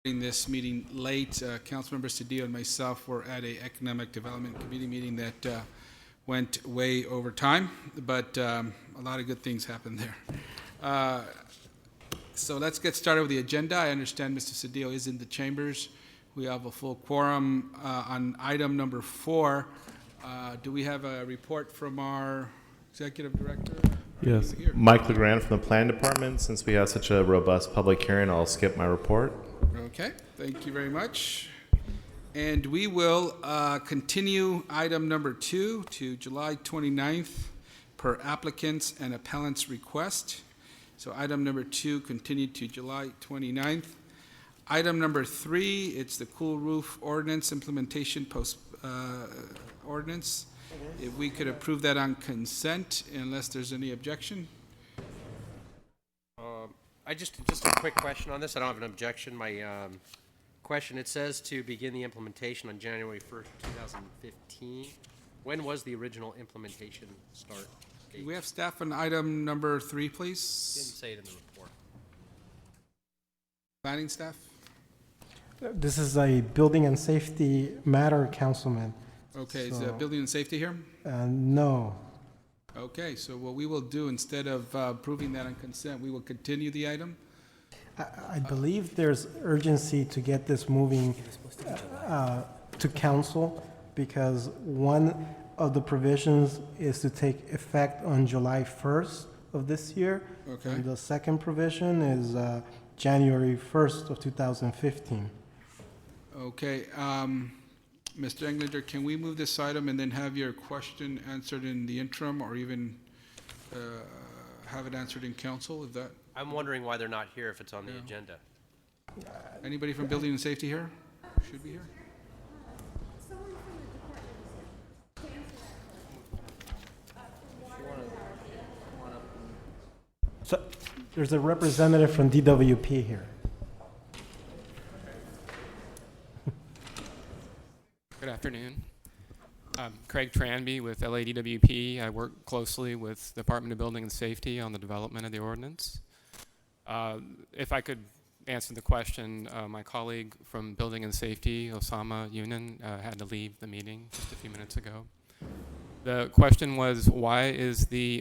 This meeting late. Councilmember Cedillo and myself were at a Economic Development Committee meeting that went way over time, but a lot of good things happened there. So let's get started with the agenda. I understand Mr. Cedillo is in the chambers. We have a full quorum on item number 4. Do we have a report from our executive director? Yes, Mike LeGrand from the Plan Department. Since we had such a robust public hearing, I'll skip my report. Okay, thank you very much. And we will continue item number 2 to July 29th per applicants and appellants request. So item number 2 continued to July 29th. Item number 3, it's the cool roof ordinance implementation post ordinance. If we could approve that on consent, unless there's any objection. Just a quick question on this. I don't have an objection. My question, it says to begin the implementation on January 1st, 2015. When was the original implementation start date? Do we have staff on item number 3, please? Didn't say it in the report. Planning staff? This is a building and safety matter, Councilman. Okay, is So- building and safety here? No. Okay, so what we will do, instead of approving that on consent, we will continue the item. I believe there's urgency to get this moving to council because one of the provisions is to take effect on July 1st of this year. Okay. And the second provision is January 1st of 2015. Okay, Mr. Englander, can we move this item and then have your question answered in the interim, or even have it answered in council? Is that I'm wondering why they're not here if it's on the agenda. anybody from building and safety here? Should be here. So there's a representative from DWP here. Good afternoon. I'm Craig Tranby with LADWP. I work closely with the Department of Building and Safety on the development of the ordinance. If I could answer the question, my colleague from Building and Safety, Osama Yunan, had to leave the meeting just a few minutes ago. The question was, why is the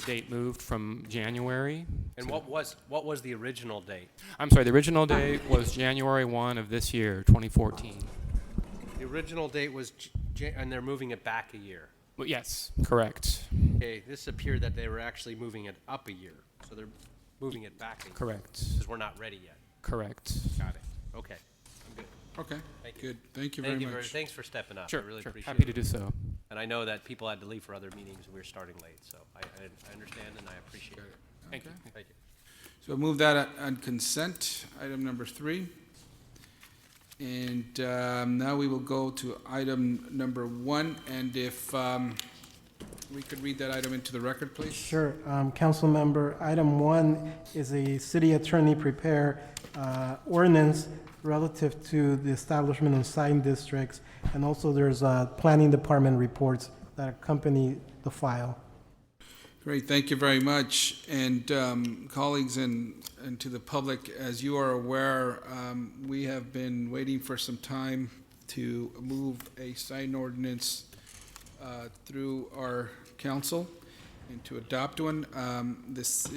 date moved from January? And what was the original date? I'm sorry, the original date was January 1 of this year, 2014. The original date was, and they're moving it back a year. Well, yes, correct. Okay, this appeared that they were actually moving it up a year. So they're moving it back a year. Correct. Because we're not ready yet. Correct. Got it. Okay. I'm good. Okay, Thank you. good. Thank you very much. Thanks for stepping up. Sure, I really sure. appreciate it. Happy to do so. And I know that people had to leave for other meetings and we were starting late, so I understand and I appreciate it. Thank you. Thank you. So we'll move that on consent, item number 3. And now we will go to item number 1, and if we could read that item into the record, please. Sure. Council member, item 1 is a city attorney prepare ordinance relative to the establishment of Sine districts, and also there's planning department reports that accompany the file. Great, thank you very much. And colleagues and to the public, as you are aware, we have been waiting for some time to move a sign ordinance through our council and to adopt one.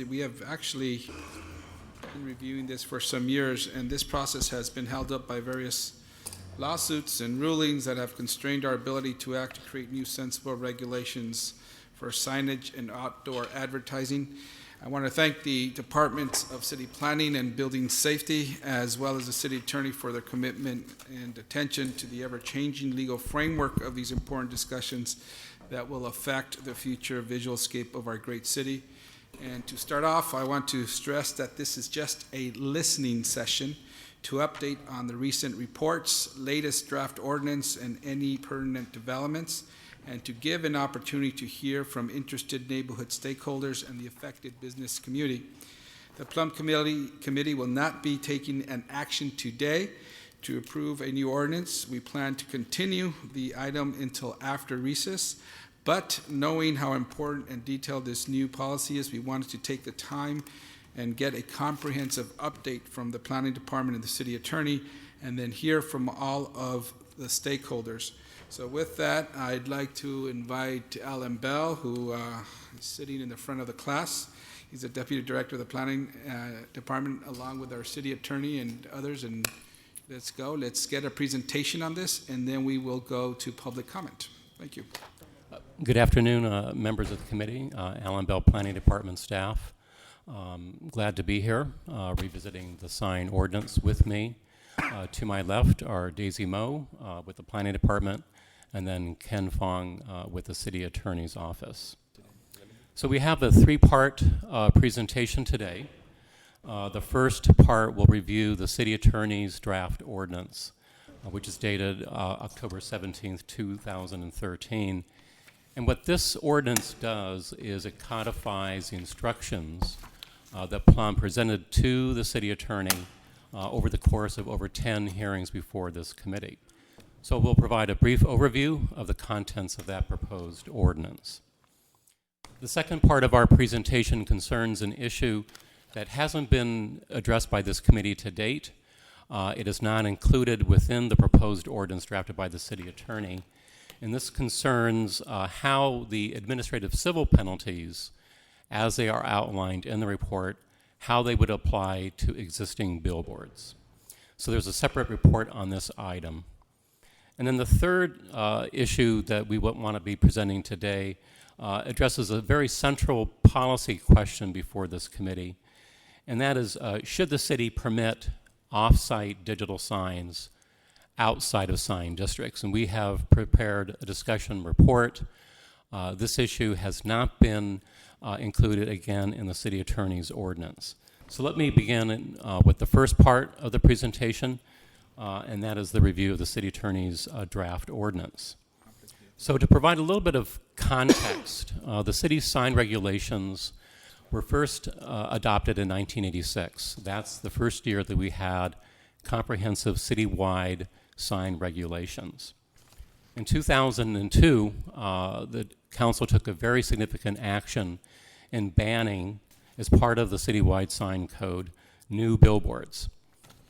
We have actually been reviewing this for some years, and this process has been held up by various lawsuits and rulings that have constrained our ability to act to create new sensible regulations for signage and outdoor advertising. I want to thank the Departments of City Planning and Building Safety, as well as the City Attorney, for their commitment and attention to the ever-changing legal framework of these important discussions that will affect the future visual scape of our great city. And to start off, I want to stress that this is just a listening session to update on the recent reports, latest draft ordinance, and any pertinent developments, and to give an opportunity to hear from interested neighborhood stakeholders and the affected business community. The Plum Committee will not be taking an action today to approve a new ordinance. We plan to continue the item until after recess, but knowing how important and detailed this new policy is, we wanted to take the time and get a comprehensive update from the planning department and the city attorney, and then hear from all of the stakeholders. So with that, I'd like to invite Alan Bell, who is sitting in the front of the class. He's the Deputy Director of the Planning Department, along with our city attorney and others, and let's go. Let's get a presentation on this, and then we will go to public comment. Thank you. Good afternoon, members of the committee, Alan Bell, Planning Department staff. Glad to be here, revisiting the sign ordinance with me. To my left are Daisy Moe with the Planning Department, and then Ken Fong with the City Attorney's Office. So we have a three-part presentation today. The first part will review the City Attorney's draft ordinance, which is dated October 17th, 2013. And what this ordinance does is it codifies the instructions that Plum presented to the City Attorney over the course of over 10 hearings before this committee. So we'll provide a brief overview of the contents of that proposed ordinance. The second part of our presentation concerns an issue that hasn't been addressed by this committee to date. It is not included within the proposed ordinance drafted by the City Attorney. And this concerns how the administrative civil penalties, as they are outlined in the report, how they would apply to existing billboards. So there's a separate report on this item. And then the third issue that we want to be presenting today addresses a very central policy question before this committee, and that is, should the city permit off-site digital signs outside of sign districts? And we have prepared a discussion report. This issue has not been included again in the City Attorney's ordinance. So let me begin with the first part of the presentation, and that is the review of the City Attorney's draft ordinance. So to provide a little bit of context, the city's sign regulations were first adopted in 1986. That's the first year that we had comprehensive citywide sign regulations. In 2002, the council took a very significant action in banning, as part of the citywide sign code, new billboards.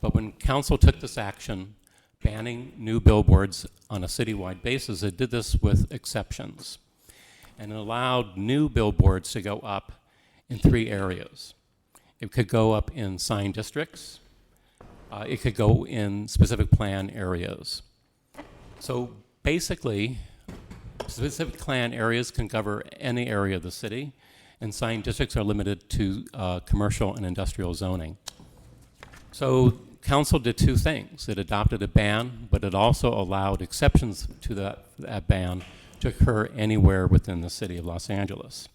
But when council took this action, banning new billboards on a citywide basis, it did this with exceptions. And it allowed new billboards to go up in three areas. It could go up in sign districts. It could go in specific plan areas. So basically, specific plan areas can cover any area of the city, and sign districts are limited to commercial and industrial zoning. So council did two things. It adopted a ban, but it also allowed exceptions to that ban to occur anywhere within the city of Los Angeles.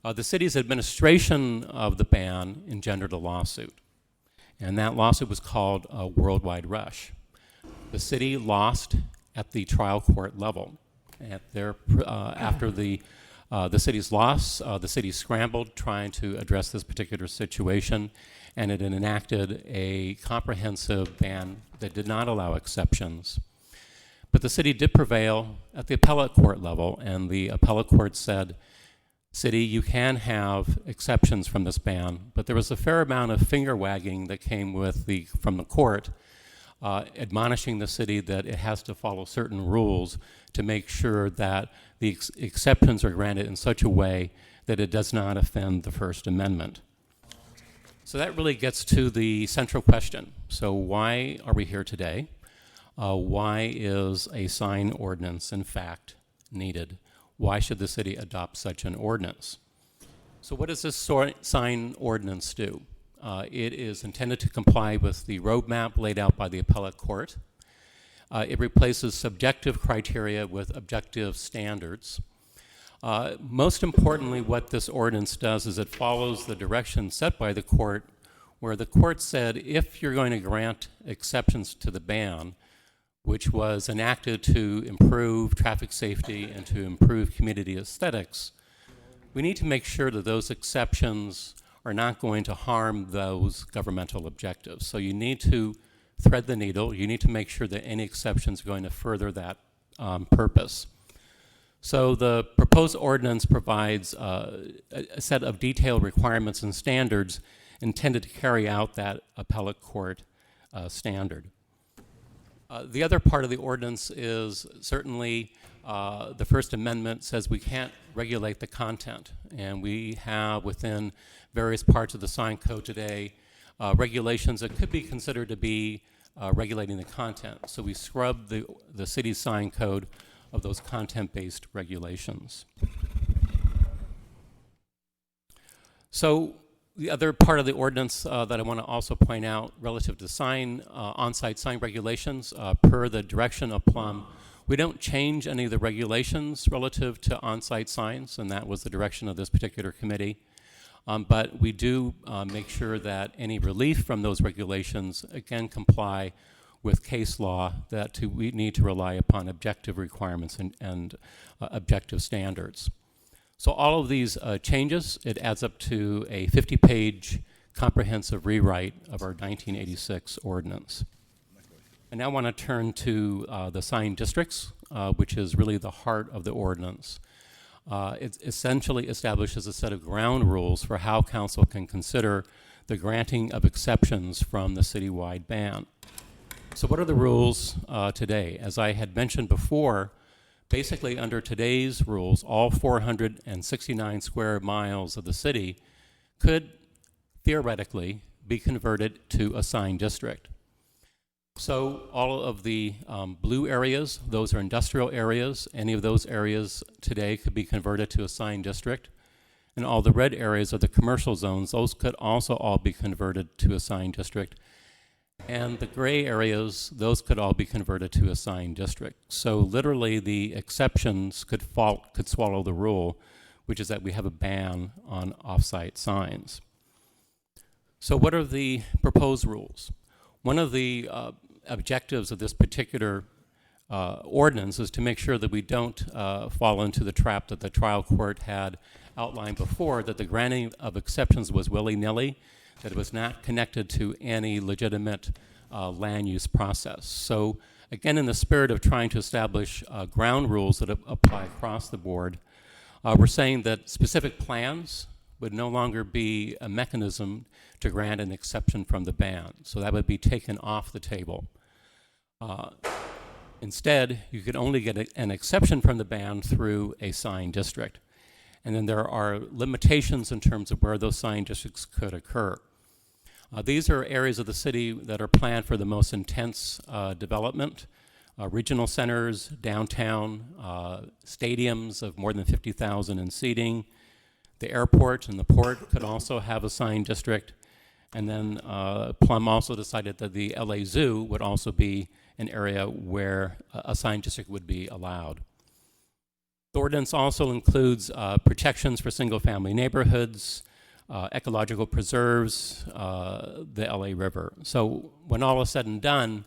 The city's administration of the ban engendered a lawsuit, and that lawsuit was called a Worldwide Rush. The city lost at the trial court level. After the city's loss, the city scrambled trying to address this particular situation, and it enacted a comprehensive ban that did not allow exceptions. But the city did prevail at the appellate court level, and the appellate court said, city, you can have exceptions from this ban, but there was a fair amount of finger wagging that came from the court, admonishing the city that it has to follow certain rules to make sure that the exceptions are granted in such a way that it does not offend the First Amendment. So that really gets to the central question. So why are we here today? Why is a sign ordinance, in fact, needed? Why should the city adopt such an ordinance? So what does this sign ordinance do? It is intended to comply with the roadmap laid out by the appellate court. It replaces subjective criteria with objective standards. Most importantly, what this ordinance does is it follows the direction set by the court, where the court said if you're going to grant exceptions to the ban, which was enacted to improve traffic safety and to improve community aesthetics, we need to make sure that those exceptions are not going to harm those governmental objectives. So you need to thread the needle. You need to make sure that any exceptions are going to further that purpose. So the proposed ordinance provides a set of detailed requirements and standards intended to carry out that appellate court standard. The other part of the ordinance is certainly the First Amendment says we can't regulate the content, and we have within various parts of the sign code today regulations that could be considered to be regulating the content. So we scrub the city's sign code of those content-based regulations. So the other part of the ordinance that I want to also point out relative to sign, on-site sign regulations, per the direction of Plum, we don't change any of the regulations relative to on-site signs, and that was the direction of this particular committee. But we do make sure that any relief from those regulations, again, comply with case law, that we need to rely upon objective requirements and objective standards. So all of these changes, it adds up to a 50-page comprehensive rewrite of our 1986 ordinance. I now want to turn to the sign districts, which is really the heart of the ordinance. It essentially establishes a set of ground rules for how council can consider the granting of exceptions from the citywide ban. So what are the rules today? As I had mentioned before, basically under today's rules, all 469 square miles of the city could theoretically be converted to a sign district. So all of the blue areas, those are industrial areas. Any of those areas today could be converted to a sign district. And all the red areas are the commercial zones. Those could also all be converted to a sign district. And the gray areas, those could all be converted to a sign district. So literally the exceptions could swallow the rule, which is that we have a ban on off-site signs. So what are the proposed rules? One of the objectives of this particular ordinance is to make sure that we don't fall into the trap that the trial court had outlined before, that the granting of exceptions was willy-nilly, that it was not connected to any legitimate land use process. So again, in the spirit of trying to establish ground rules that apply across the board, we're saying that specific plans would no longer be a mechanism to grant an exception from the ban. So that would be taken off the table. Instead, you could only get an exception from the ban through a sign district. And then there are limitations in terms of where those sign districts could occur. These are areas of the city that are planned for the most intense development. Regional centers, downtown, stadiums of more than 50,000 in seating. The airport and the port could also have a sign district. And then Plum also decided that the LA Zoo would also be an area where a sign district would be allowed. The ordinance also includes protections for single-family neighborhoods, ecological preserves, the LA River. So when all is said and done,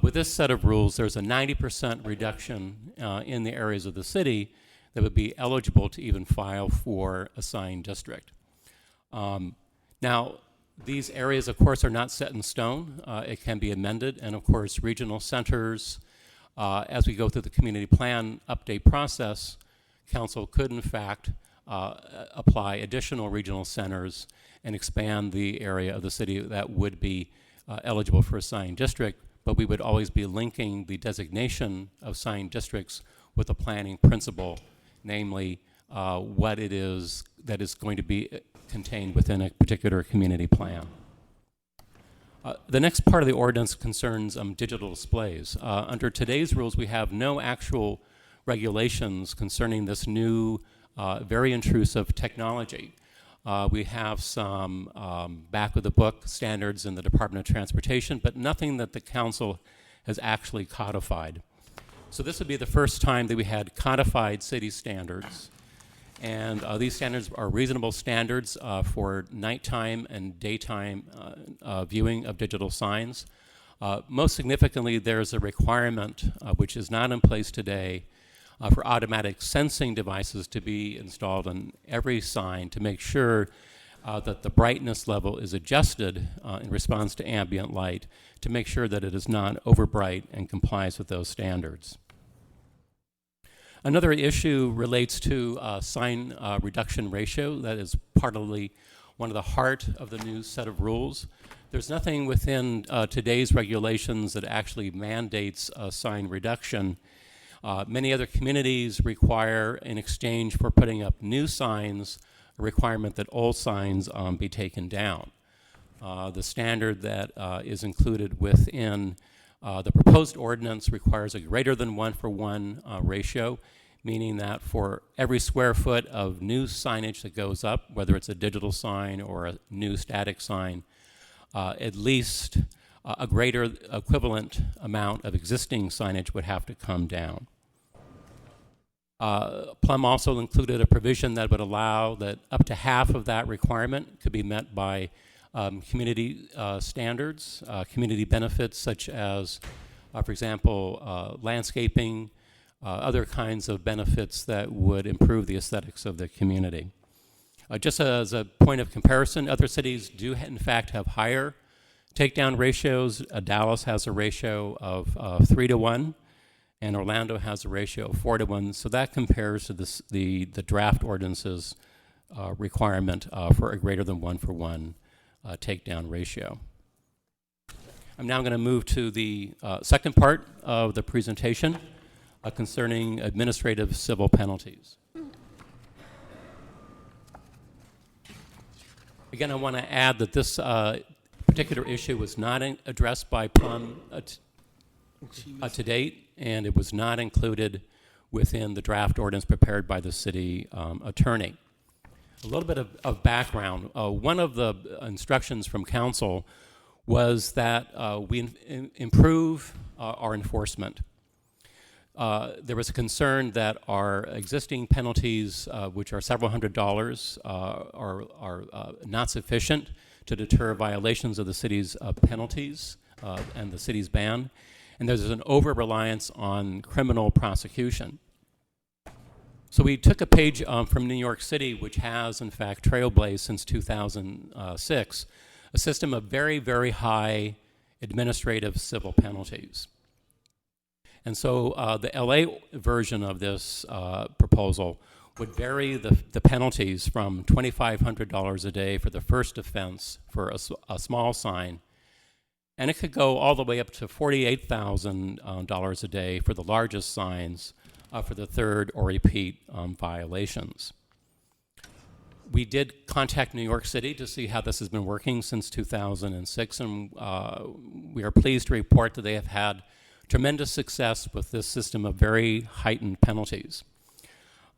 with this set of rules, there's a 90% reduction in the areas of the city that would be eligible to even file for a sign district. Now, these areas, of course, are not set in stone. It can be amended, and of course, regional centers, as we go through the community plan update process, council could, in fact, apply additional regional centers and expand the area of the city that would be eligible for a sign district, but we would always be linking the designation of sign districts with a planning principle, namely what it is that is going to be contained within a particular community plan. The next part of the ordinance concerns digital displays. Under today's rules, we have no actual regulations concerning this new, very intrusive technology. We have some back of the book standards in the Department of Transportation, but nothing that the council has actually codified. So this would be the first time that we had codified city standards. And these standards are reasonable standards for nighttime and daytime viewing of digital signs. Most significantly, there's a requirement, which is not in place today, for automatic sensing devices to be installed on every sign to make sure that the brightness level is adjusted in response to ambient light to make sure that it is not over bright and complies with those standards. Another issue relates to sign reduction ratio. That is partly one of the heart of the new set of rules. There's nothing within today's regulations that actually mandates a sign reduction. Many other communities require, in exchange for putting up new signs, a requirement that old signs be taken down. The standard that is included within the proposed ordinance requires a greater than 1-for-1 ratio, meaning that for every square foot of new signage that goes up, whether it's a digital sign or a new static sign, at least a greater equivalent amount of existing signage would have to come down. Plum also included a provision that would allow that up to half of that requirement could be met by community standards, community benefits such as, for example, landscaping, other kinds of benefits that would improve the aesthetics of the community. Just as a point of comparison, other cities do in fact have higher takedown ratios. Dallas has a ratio of 3-to-1, and Orlando has a ratio of 4-to-1. So that compares to the draft ordinance's requirement for a greater than 1-for-1 takedown ratio. I'm now going to move to the second part of the presentation concerning administrative civil penalties. Again, I want to add that this particular issue was not addressed by Plum to date, and it was not included within the draft ordinance prepared by the city attorney. A little bit of background. One of the instructions from council was that we improve our enforcement. There was a concern that our existing penalties, which are several $100s, are not sufficient to deter violations of the city's penalties and the city's ban, and there's an over-reliance on criminal prosecution. So we took a page from New York City, which has, in fact, trailblazed since 2006, a system of very, very high administrative civil penalties. And so the LA version of this proposal would vary the penalties from $2,500 a day for the first offense for a small sign, and it could go all the way up to $48,000 a day for the largest signs for the third or repeat violations. We did contact New York City to see how this has been working since 2006, and we are pleased to report that they have had tremendous success with this system of very heightened penalties.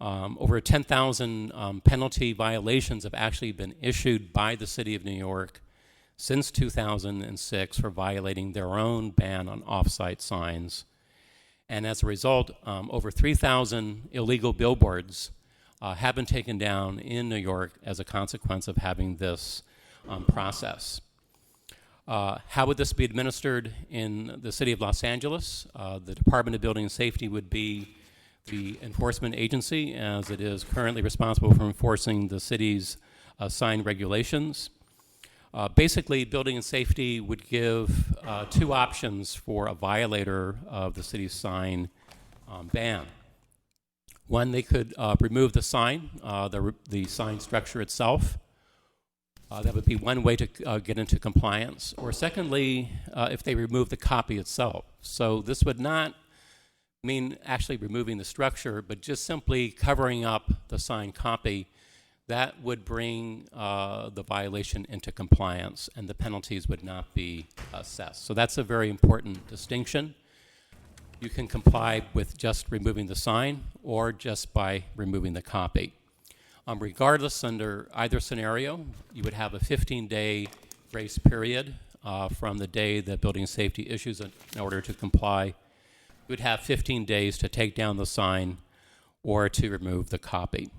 Over 10,000 penalty violations have actually been issued by the City of New York since 2006 for violating their own ban on off-site signs. And as a result, over 3,000 illegal billboards have been taken down in New York as a consequence of having this process. How would this be administered in the city of Los Angeles? The Department of Building and Safety would be the enforcement agency, as it is currently responsible for enforcing the city's sign regulations. Basically, Building and Safety would give two options for a violator of the city's sign ban. One, they could remove the sign, the sign structure itself. That would be one way to get into compliance. Or secondly, if they remove the copy itself. So this would not mean actually removing the structure, but just simply covering up the signed copy. That would bring the violation into compliance, and the penalties would not be assessed. So that's a very important distinction. You can comply with just removing the sign or just by removing the copy. Regardless, under either scenario, you would have a 15-day grace period from the day that Building Safety issues an order to comply. You would have 15 days to take down the sign or to remove the copy.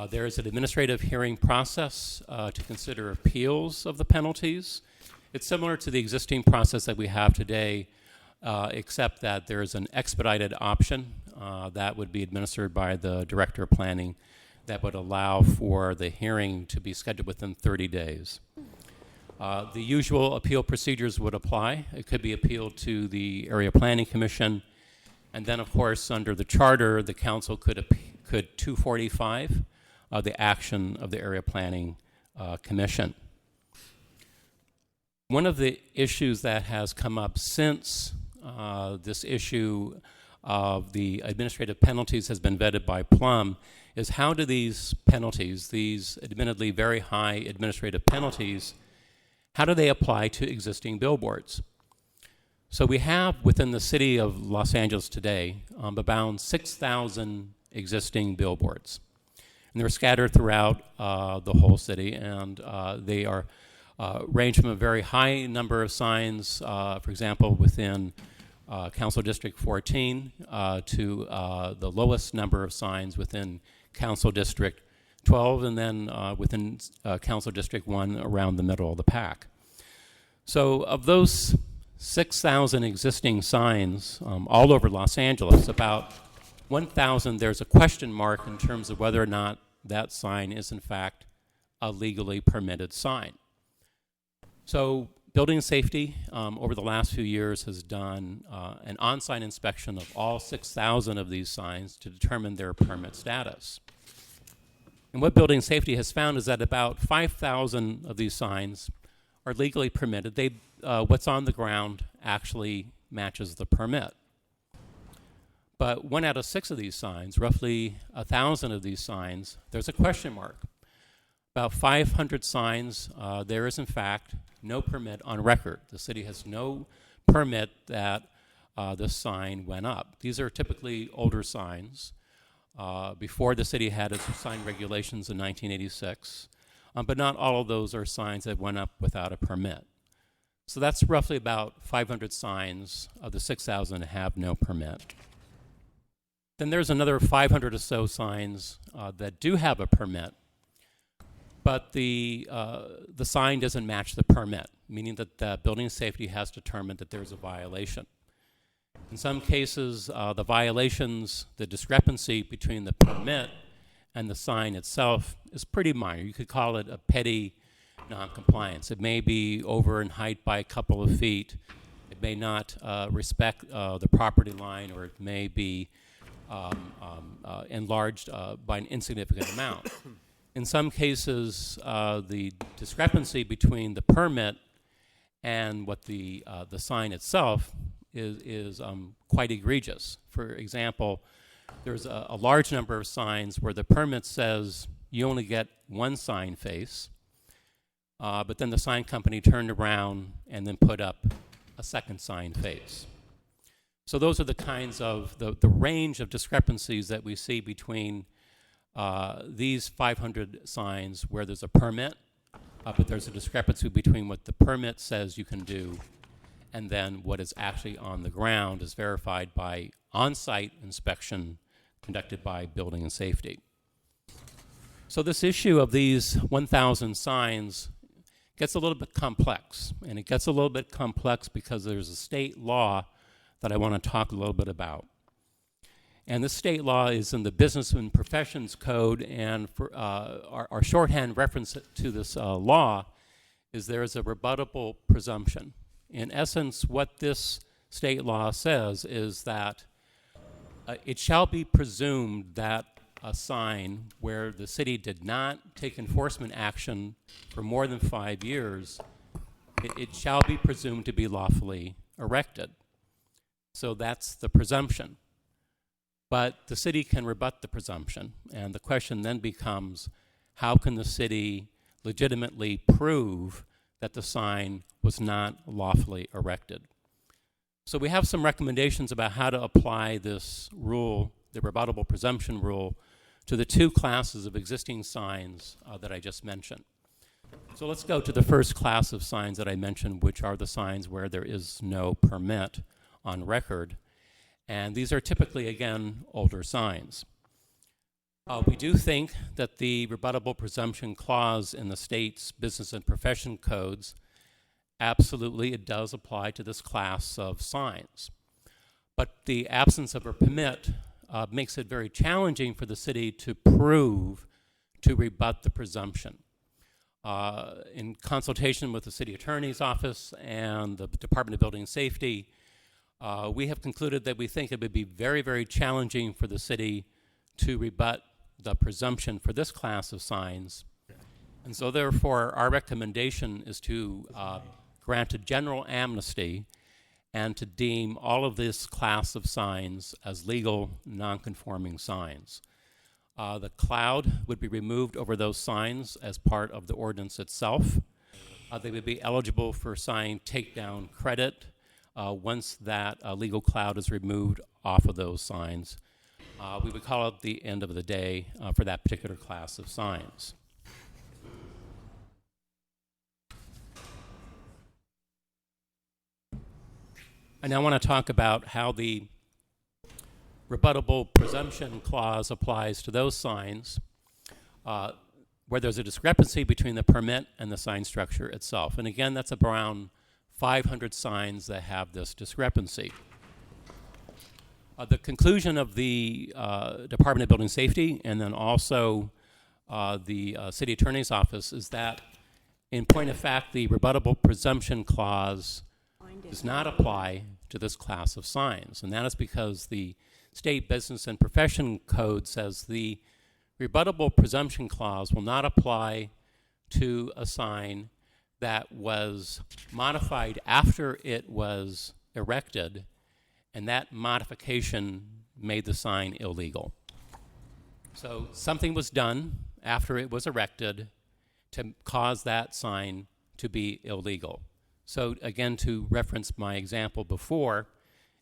There is an administrative hearing process to consider appeals of the penalties. It's similar to the existing process that we have today, except that there is an expedited option that would be administered by the Director of Planning that would allow for the hearing to be scheduled within 30 days. The usual appeal procedures would apply. It could be appealed to the Area Planning Commission, And then, of course, under the charter, the council could 245 the action of the Area Planning Commission. One of the issues that has come up since this issue of the administrative penalties has been vetted by Plum is how do these penalties, these admittedly very high administrative penalties, how do they apply to existing billboards? So we have within the city of Los Angeles today about 6,000 existing billboards. And they're scattered throughout the whole city, and they are range from a very high number of signs, for example, within Council District 14 to the lowest number of signs within Council District 12, and then within Council District 1 around the middle of the pack. So of those 6,000 existing signs all over Los Angeles, about 1,000 there's a question mark in terms of whether or not that sign is in fact a legally permitted sign. So Building Safety over the last few years has done an on-site inspection of all 6,000 of these signs to determine their permit status. And what Building Safety has found is that about 5,000 of these signs are legally permitted. What's on the ground actually matches the permit. But 1 out of 6 of these signs, roughly 1,000 of these signs, there's a question mark. About 500 signs, there is in fact no permit on record. The city has no permit that the sign went up. These are typically older signs. Before the city had its sign regulations in 1986, but not all of those are signs that went up without a permit. So that's roughly about 500 signs of the 6,000 have no permit. Then there's another 500 or so signs that do have a permit, but the sign doesn't match the permit, meaning that the Building Safety has determined that there's a violation. In some cases, the violations, the discrepancy between the permit and the sign itself is pretty minor. You could call it a petty noncompliance. It may be over in height by a couple of feet. It may not respect the property line, or it may be enlarged by an insignificant amount. In some cases, the discrepancy between the permit and what the sign itself is quite egregious. For example, there's a large number of signs where the permit says you only get one sign face, but then the sign company turned around and then put up a second sign face. So those are the kinds of the range of discrepancies that we see between these 500 signs where there's a permit, but there's a discrepancy between what the permit says you can do and then what is actually on the ground is verified by on-site inspection conducted by Building and Safety. So this issue of these 1,000 signs gets a little bit complex, and it gets a little bit complex because there's a state law that I want to talk a little bit about. And this state law is in the Business and Professions Code, and for our shorthand reference to this law is there is a rebuttable presumption. In essence, what this state law says is that it shall be presumed that a sign where the city did not take enforcement action for more than 5 years, it shall be presumed to be lawfully erected. So that's the presumption. But the city can rebut the presumption, and the question then becomes, how can the city legitimately prove that the sign was not lawfully erected? So we have some recommendations about how to apply this rule, the rebuttable presumption rule, to the 2 classes of existing signs that I just mentioned. So let's go to the first class of signs that I mentioned, which are the signs where there is no permit on record. And these are typically, again, older signs. We do think that the rebuttable presumption clause in the state's business and profession codes, absolutely it does apply to this class of signs. But the absence of a permit makes it very challenging for the city to prove, to rebut the presumption. In consultation with the city attorney's office and the Department of Building and Safety, we have concluded that we think it would be very, very challenging for the city to rebut the presumption for this class of signs. And so therefore, our recommendation is to grant a general amnesty and to deem all of this class of signs as legal, non-conforming signs. The cloud would be removed over those signs as part of the ordinance itself. They would be eligible for sign takedown credit once that legal cloud is removed off of those signs. We would call it the end of the day for that particular class of signs. I now want to talk about how the rebuttable presumption clause applies to those signs where there's a discrepancy between the permit and the sign structure itself. And again, that's around 500 signs that have this discrepancy. The conclusion of the Department of Building Safety and then also the City Attorney's Office is that, in point of fact, the rebuttable presumption clause does not apply to this class of signs. And that is because the State Business and Profession Code says the rebuttable presumption clause will not apply to a sign that was modified after it was erected, and that modification made the sign illegal. So something was done after it was erected to cause that sign to be illegal. So again, to reference my example before,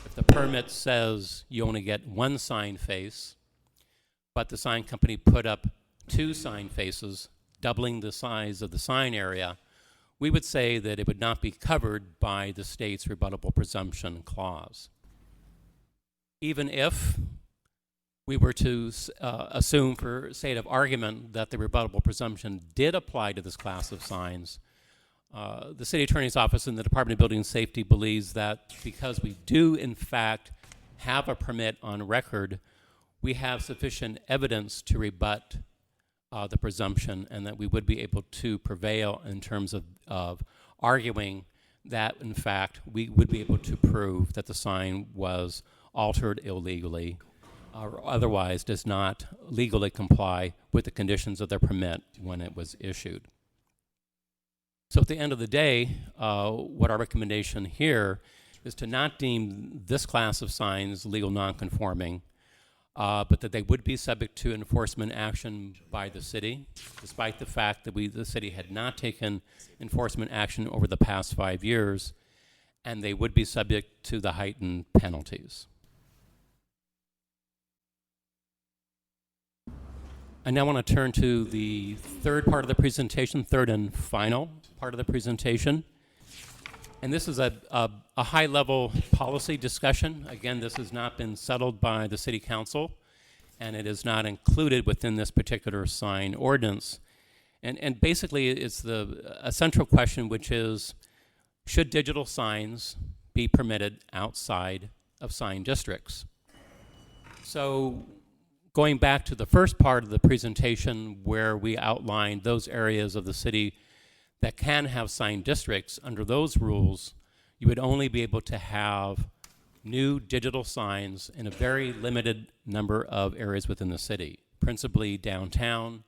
if the permit says you only get one sign face, but the sign company put up 2 sign faces, doubling the size of the sign area, we would say that it would not be covered by the state's rebuttable presumption clause. Even if we were to assume, for sake of argument, that the rebuttable presumption did apply to this class of signs, the City Attorney's Office and the Department of Building and Safety believes that because we do, in fact, have a permit on record, we have sufficient evidence to rebut the presumption, and that we would be able to prevail in terms of arguing that, in fact, we would be able to prove that the sign was altered illegally or otherwise does not legally comply with the conditions of their permit when it was issued. So at the end of the day, what our recommendation here is to not deem this class of signs legal nonconforming, but that they would be subject to enforcement action by the city, despite the fact that the city had not taken enforcement action over the past 5 years, and they would be subject to the heightened penalties. I now want to turn to the third part of the presentation, third and final part of the presentation. And this is a high-level policy discussion. Again, this has not been settled by the City Council, and it is not included within this particular sign ordinance. And basically, it's a central question, which is, should digital signs be permitted outside of sign districts? So, going back to the first part of the presentation where we outlined those areas of the city that can have sign districts, under those rules, you would only be able to have new digital signs in a very limited number of areas within the city, principally downtown,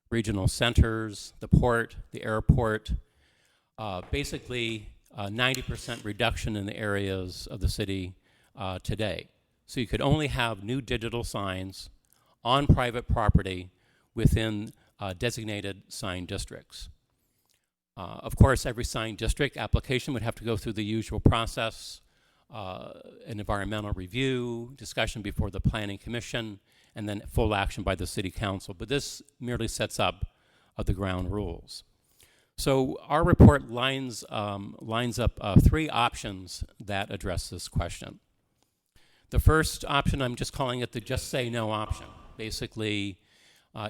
regional centers, the port, the airport, basically 90% reduction in the areas of the city today. So you could only have new digital signs on private property within designated sign districts. Of course, every sign district application would have to go through the usual process, an environmental review, discussion before the Planning Commission, and then full action by the City Council. But this merely sets up the ground rules. So our report lines up 3 options that address this question. The first option, I'm just calling it the just say no option. Basically,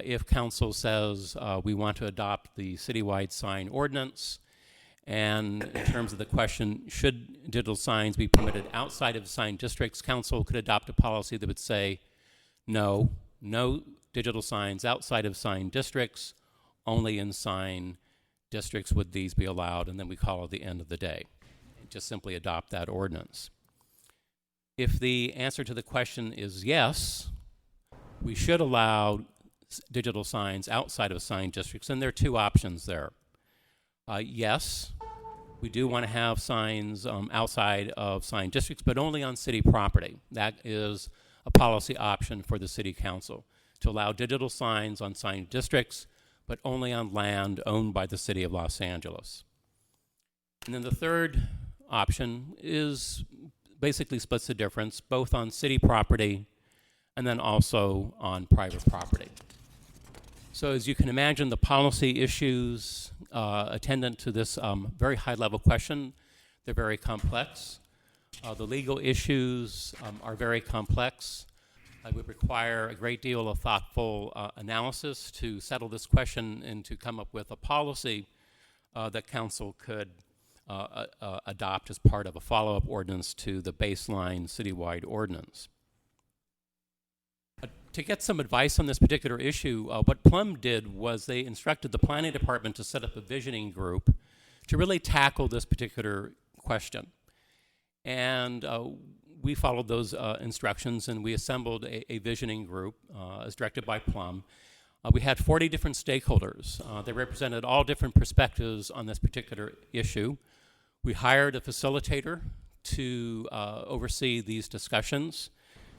if council says we want to adopt the citywide sign ordinance, and in terms of the question, should digital signs be permitted outside of sign districts, council could adopt a policy that would say, no digital signs outside of sign districts, only in sign districts would these be allowed, and then we call it the end of the day. Just simply adopt that ordinance. If the answer to the question is yes, we should allow digital signs outside of sign districts, and there are two options there. Yes, we do want to have signs outside of sign districts, but only on city property. That is a policy option for the city council, to allow digital signs on sign districts, but only on land owned by the city of Los Angeles. And then the third option is basically splits the difference, both on city property and then also on private property. So as you can imagine, the policy issues attendant to this very high-level question, they're very complex. The legal issues are very complex. It would require a great deal of thoughtful analysis to settle this question and to come up with a policy that council could adopt as part of a follow-up ordinance to the baseline citywide ordinance. To get some advice on this particular issue, what Plum did was they instructed the planning department to set up a visioning group to really tackle this particular question. And we followed those instructions, and we assembled a visioning group as directed by Plum. We had 40 different stakeholders. They represented all different perspectives on this particular issue. We hired a facilitator to oversee these discussions.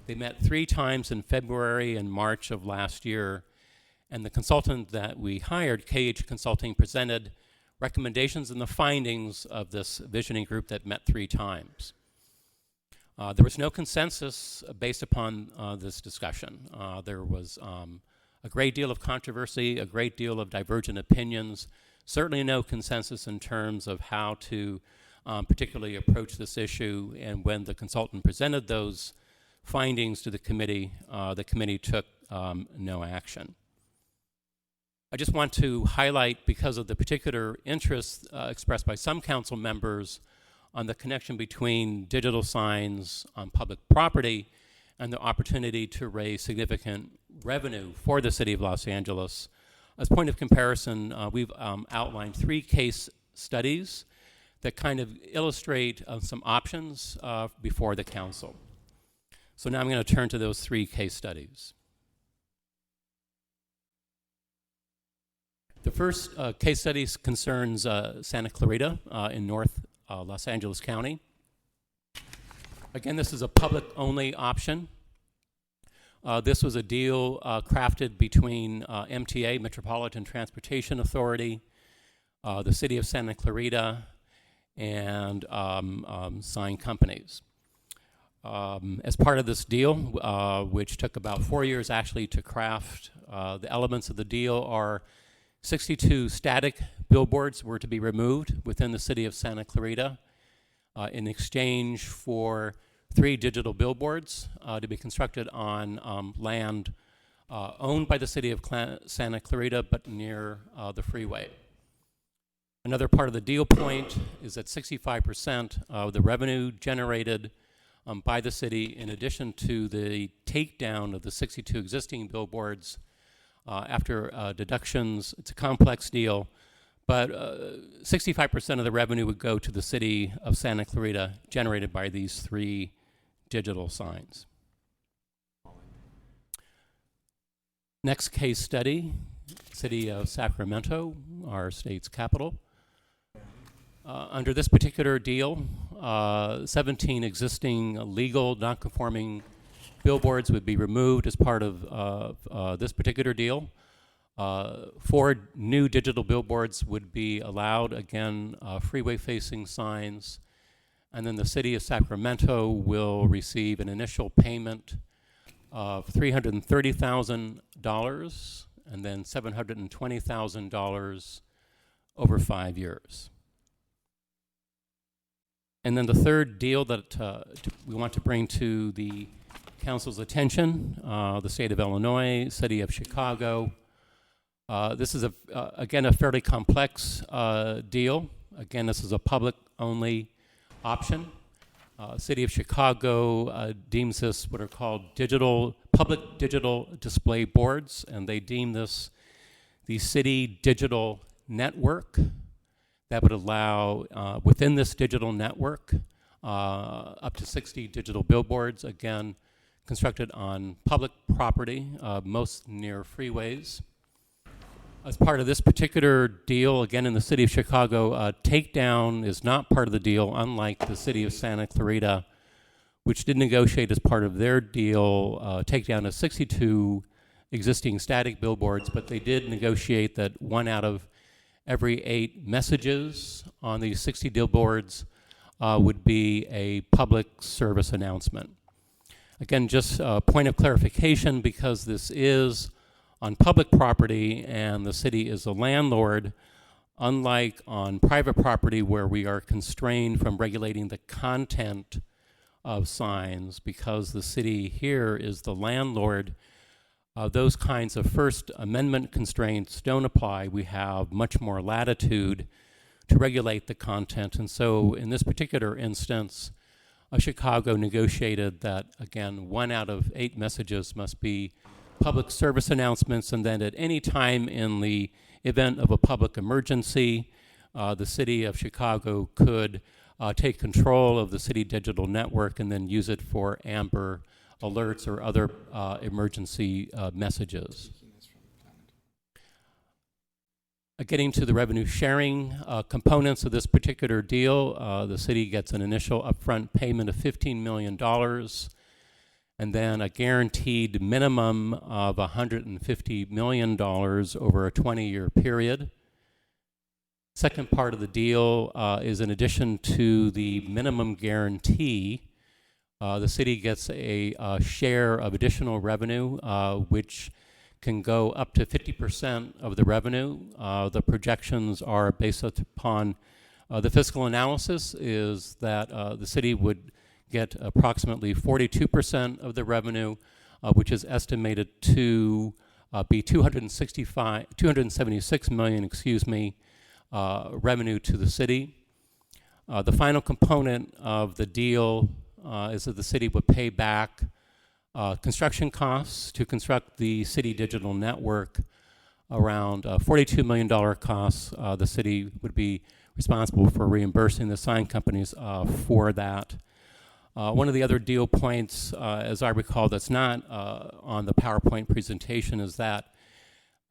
They met 3 times in February and March of last year, and the consultant that we hired, KH Consulting, presented recommendations and the findings of this visioning group that met 3 times. There was no consensus based upon this discussion. There was a great deal of controversy, a great deal of divergent opinions, certainly no consensus in terms of how to particularly approach this issue, and when the consultant presented those findings to the committee took no action. I just want to highlight, because of the particular interest expressed by some council members on the connection between digital signs on public property and the opportunity to raise significant revenue for the city of Los Angeles. As a point of comparison, we've outlined 3 case studies that kind of illustrate some options before the council. So now I'm going to turn to those 3 case studies. The first case study concerns Santa Clarita in North Los Angeles County. Again, this is a public-only option. This was a deal crafted between MTA, Metropolitan Transportation Authority, the city of Santa Clarita, and Sine companies. As part of this deal, which took about 4 years actually to craft, the elements of the deal are 62 static billboards were to be removed within the city of Santa Clarita in exchange for 3 digital billboards to be constructed on land owned by the city of Santa Clarita, but near the freeway. Another part of the deal point is that 65% of the revenue generated by the city, in addition to the takedown of the 62 existing billboards after deductions, it's a complex deal, but 65% of the revenue would go to the city of Santa Clarita, generated by these 3 digital signs. Next case study, city of Sacramento, our state's capital. Under this particular deal, 17 existing legal non-conforming billboards would be removed as part of this particular deal. 4 new digital billboards would be allowed, again, freeway-facing signs. And then the city of Sacramento will receive an initial payment of $330,000 and then $720,000 over 5 years. And then the third deal that we want to bring to the council's attention, the state of Illinois, city of Chicago. This is, again, a fairly complex deal. Again, this is a public-only option. City of Chicago deems this what are called public digital display boards, and they deem this the city digital network that would allow, within this digital network, up to 60 digital billboards, again, constructed on public property, most near freeways. As part of this particular deal, again in the city of Chicago, takedown is not part of the deal, unlike the city of Santa Clarita, which did negotiate as part of their deal takedown of 62 existing static billboards, but they did negotiate that 1 out of every 8 messages on these 60 billboards would be a public service announcement. Again, just a point of clarification, because this is on public property and the city is a landlord, unlike on private property where we are constrained from regulating the content of signs, because the city here is the landlord, those kinds of First Amendment constraints don't apply. We have much more latitude to regulate the content. And so in this particular instance, Chicago negotiated that, again, 1 out of 8 messages must be public service announcements, and then at any time in the event of a public emergency, the city of Chicago could take control of the city digital network and then use it for Amber alerts or other emergency messages. Getting to the revenue sharing components of this particular deal, the city gets an initial upfront payment of $15 million and then a guaranteed minimum of $150 million over a 20-year period. Second part of the deal is in addition to the minimum guarantee, the city gets a share of additional revenue, which can go up to 50% of the revenue. The projections are based upon the fiscal analysis is that the city would get approximately 42% of the revenue, which is estimated to be 276 million, revenue to the city. The final component of the deal is that the city would pay back construction costs to construct the city digital network, around $42 million costs. The city would be responsible for reimbursing the sign companies for that. One of the other deal points, as I recall, that's not on the PowerPoint presentation is that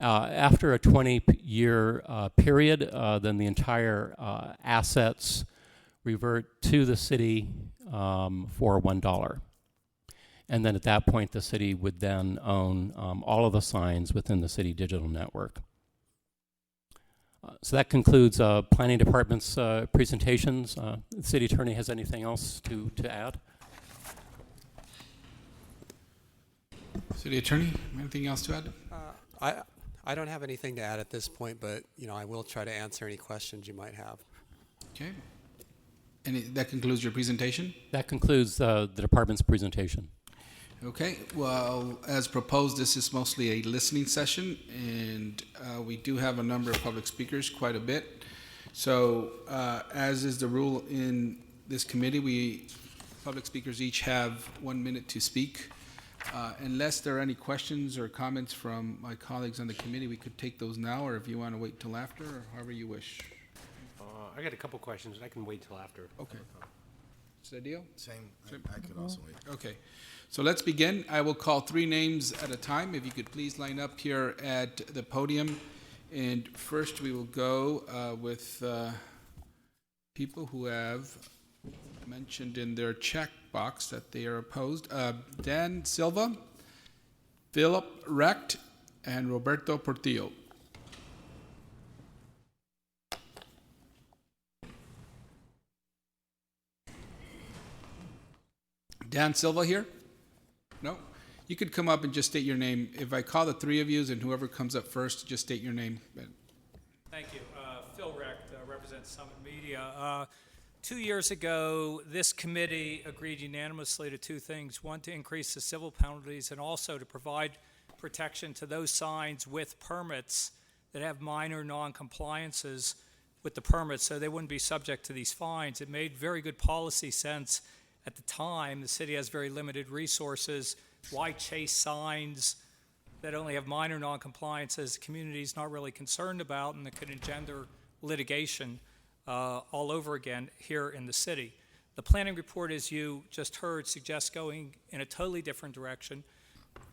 after a 20-year period, then the entire assets revert to the city for $1. And then at that point, the city would then own all of the signs within the city digital network. So that concludes Planning Department's presentations. The City Attorney has anything else to add? City Attorney, anything else to add? I don't have anything to add at this point, but I will try to answer any questions you might have. Okay. And that concludes your presentation? That concludes the department's presentation. Okay, well, as proposed, this is mostly a listening session, and we do have a number of public speakers, quite a bit. So, as is the rule in this committee, public speakers each have 1 minute to speak. Unless there are any questions or comments from my colleagues on the committee, we could take those now, or if you want to wait till after, or however you wish. I got a couple questions. I can wait till after. Okay. Is that a deal? Same. I could also wait. Okay. So let's begin. I will call 3 names at a time. If you could please line up here at the podium. And first we will go with people who have mentioned in their check box that they are opposed. Dan Silva, Philip Recht, and Roberto Portillo. Dan Silva here? No? You could come up and just state your name. If I call the 3 of you and whoever comes up first, just state your name. Thank you. Phil Recht, represents Summit Media. 2 years ago, this committee agreed unanimously to 2 things. One, to increase the civil penalties, and also to provide protection to those signs with permits that have minor non-compliances with the permits, so they wouldn't be subject to these fines. It made very good policy sense at the time. The city has very limited resources. Why chase signs that only have minor non-compliances the community's not really concerned about, and that could engender litigation all over again here in the city? The planning report, as you just heard, suggests going in a totally different direction,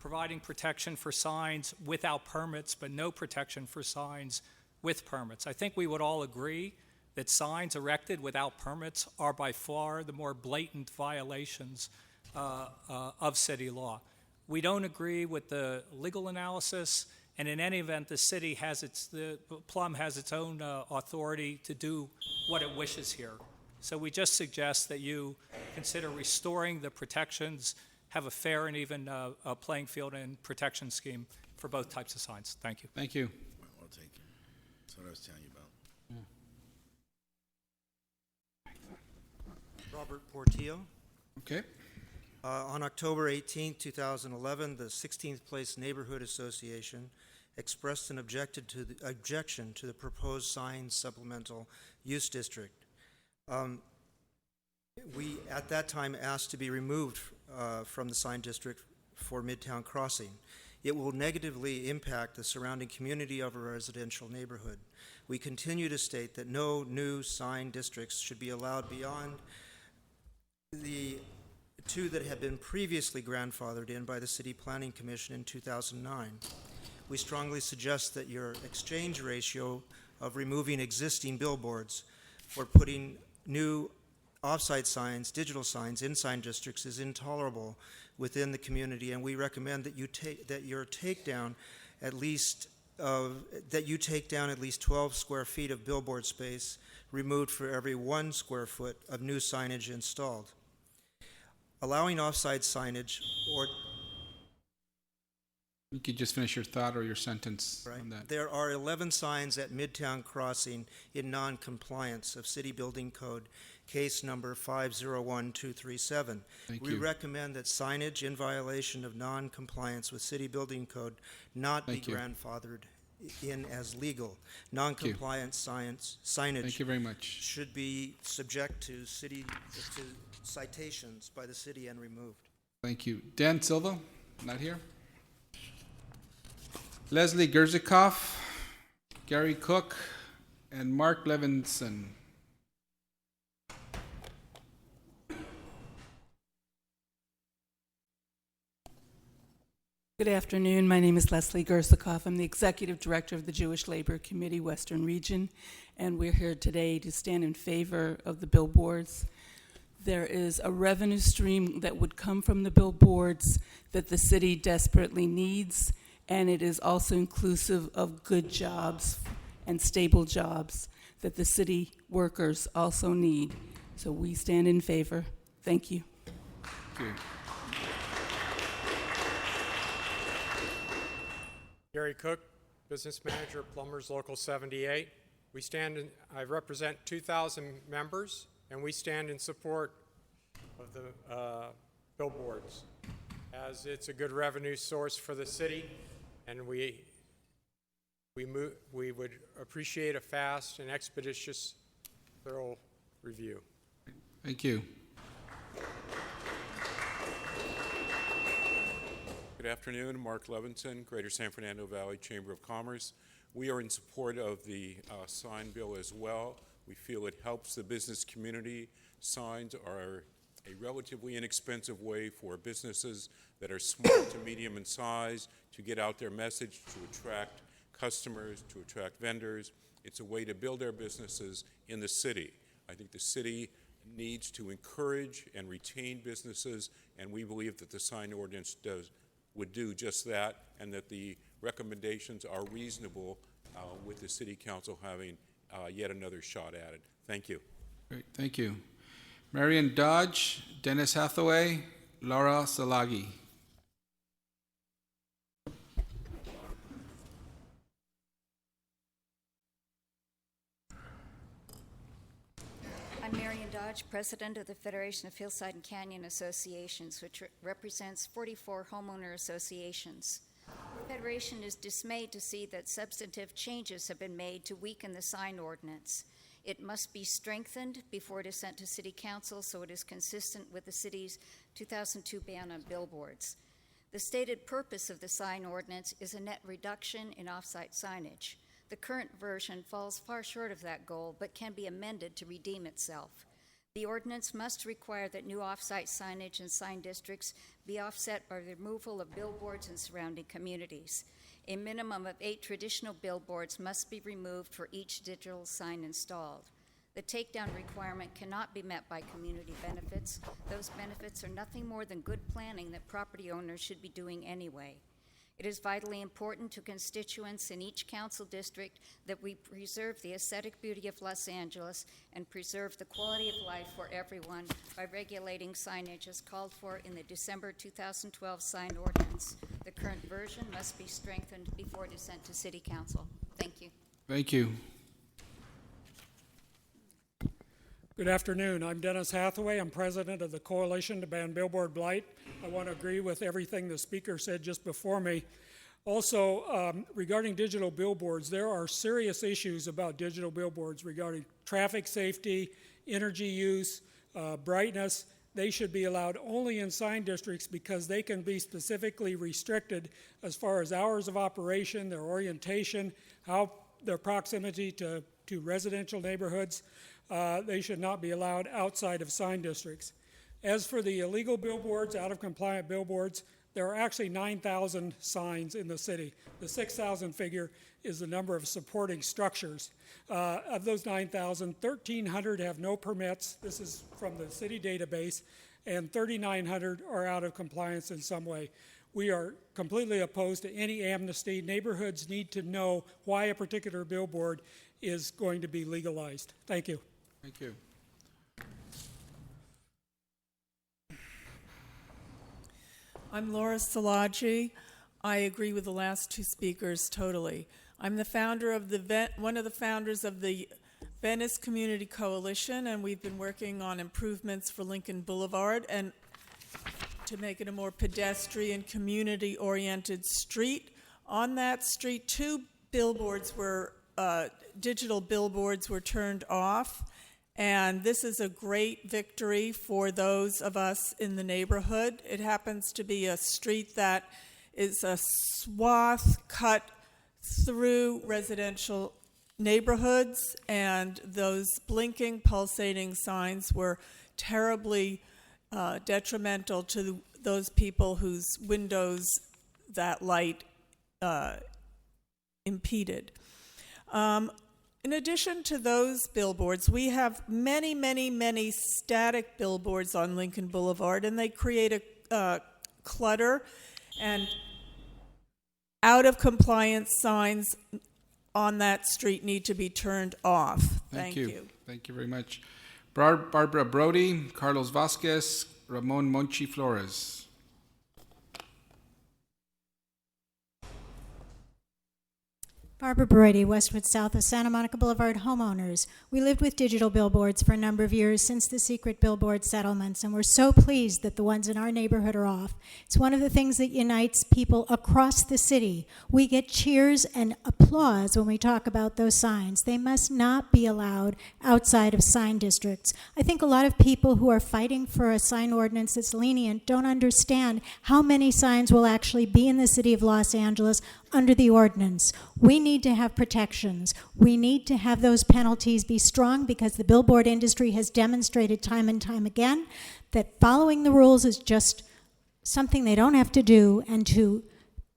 providing protection for signs without permits, but no protection for signs with permits. I think we would all agree that signs erected without permits are by far the more blatant violations of city law. We don't agree with the legal analysis, and in any event, the Plum has its own authority to do what it wishes here. So we just suggest that you consider restoring the protections, have a fair and even playing field and protection scheme for both types of signs. Thank you. Thank you. I'll take it. That's what I was telling you about. Robert Portillo. Okay. On October 18, 2011, the 16th Place Neighborhood Association expressed an objection to the proposed sign supplemental use district. We, at that time, asked to be removed from the sign district for Midtown Crossing. It will negatively impact the surrounding community of a residential neighborhood. We continue to state that no new sign districts should be allowed beyond the two that have been previously grandfathered in by the City Planning Commission in 2009. We strongly suggest that your exchange ratio of removing existing billboards for putting new off-site signs, digital signs in sign districts is intolerable within the community, and we recommend that you take down at least 12 square feet of billboard space removed for every 1 square foot of new signage installed. Allowing off-site signage or You could just finish your thought or your sentence right. on that. There are 11 signs at Midtown Crossing in non-compliance of City Building Code, case number 501237. Thank We you. recommend that signage in violation of non-compliance with City Building Code not be Thank you. grandfathered in as legal. Non-compliant signage Thank you very much. should be subject to citations by the city and removed. Thank you. Dan Silva, not here. Leslie Gersikoff, Gary Cook, and Mark Levinson. Good afternoon. My name is Leslie Gersikoff. I'm the Executive Director of the Jewish Labor Committee Western Region, and we're here today to stand in favor of the billboards. There is a revenue stream that would come from the billboards that the city desperately needs, and it is also inclusive of good jobs and stable jobs that the city workers also need. So we stand in favor. Thank you. Thank you. Gary Cook, Business Manager, Plumbers Local 78. I represent 2,000 members, and we stand in support of the billboards, as it's a good revenue source for the city, and we would appreciate a fast and expeditious, thorough review. Thank you. Good afternoon, Mark Levinson, Greater San Fernando Valley Chamber of Commerce. We are in support of the sign bill as well. We feel it helps the business community. Signs are a relatively inexpensive way for businesses that are small to medium in size to get out their message, to attract customers, to attract vendors. It's a way to build their businesses in the city. I think the city needs to encourage and retain businesses, and we believe that the sign ordinance would do just that, and that the recommendations are reasonable with the City Council having yet another shot at it. Thank you. Great, thank you. Marion Dodge, Dennis Hathaway, Laura Salagi. I'm Marion Dodge, President of the Federation of Hillside and Canyon Associations, which represents 44 homeowner associations. The Federation is dismayed to see that substantive changes have been made to weaken the sign ordinance. It must be strengthened before it is sent to City Council so it is consistent with the city's 2002 ban on billboards. The stated purpose of the sign ordinance is a net reduction in off-site signage. The current version falls far short of that goal, but can be amended to redeem itself. The ordinance must require that new off-site signage in sign districts be offset by the removal of billboards in surrounding communities. A minimum of 8 traditional billboards must be removed for each digital sign installed. The takedown requirement cannot be met by community benefits. Those benefits are nothing more than good planning that property owners should be doing anyway. It is vitally important to constituents in each council district that we preserve the aesthetic beauty of Los Angeles and preserve the quality of life for everyone by regulating signage as called for in the December 2012 sign ordinance. The current version must be strengthened before it is sent to City Council. Thank you. Thank you. Good afternoon. I'm Dennis Hathaway. I'm president of the Coalition to Ban Billboard Blight. I want to agree with everything the speaker said just before me. Also, regarding digital billboards, there are serious issues about digital billboards regarding traffic safety, energy use, brightness. They should be allowed only in sign districts because they can be specifically restricted as far as hours of operation, their orientation, their proximity to residential neighborhoods. They should not be allowed outside of sign districts. As for the illegal billboards, out-of-compliant billboards, there are actually 9,000 signs in the city. The 6,000 figure is the number of supporting structures. Of those 9,000, 1,300 have no permits. This is from the city database, and 3,900 are out of compliance in some way. We are completely opposed to any amnesty. Neighborhoods need to know why a particular billboard is going to be legalized. Thank you. Thank you. I'm Laura Szilagyi. I agree with the last two speakers totally. I'm the founder of one of the founders of the Venice Community Coalition, and we've been working on improvements for Lincoln Boulevard and to make it a more pedestrian, community-oriented street. On that street, 2 billboards were digital billboards were turned off, and this is a great victory for those of us in the neighborhood. It happens to be a street that is a swath cut through residential neighborhoods, and those blinking, pulsating signs were terribly detrimental to those people whose windows that light impeded. In addition to those billboards, we have many, many, many static billboards on Lincoln Boulevard, and they create a clutter, and out-of-compliance signs on that street need to be turned off. Thank you. Thank you very much. Barbara Brody, Carlos Vasquez, Ramon Monchi Flores. Barbara Brody, Westwood South of Santa Monica Boulevard homeowners. We lived with digital billboards for a number of years since the secret billboard settlements, and we're so pleased that the ones in our neighborhood are off. It's one of the things that unites people across the city. We get cheers and applause when we talk about those signs. They must not be allowed outside of sign districts. I think a lot of people who are fighting for a sign ordinance that's lenient don't understand how many signs will actually be in the city of Los Angeles under the ordinance. We need to have protections. We need to have those penalties be strong because the billboard industry has demonstrated time and time again that following the rules is just something they don't have to do, and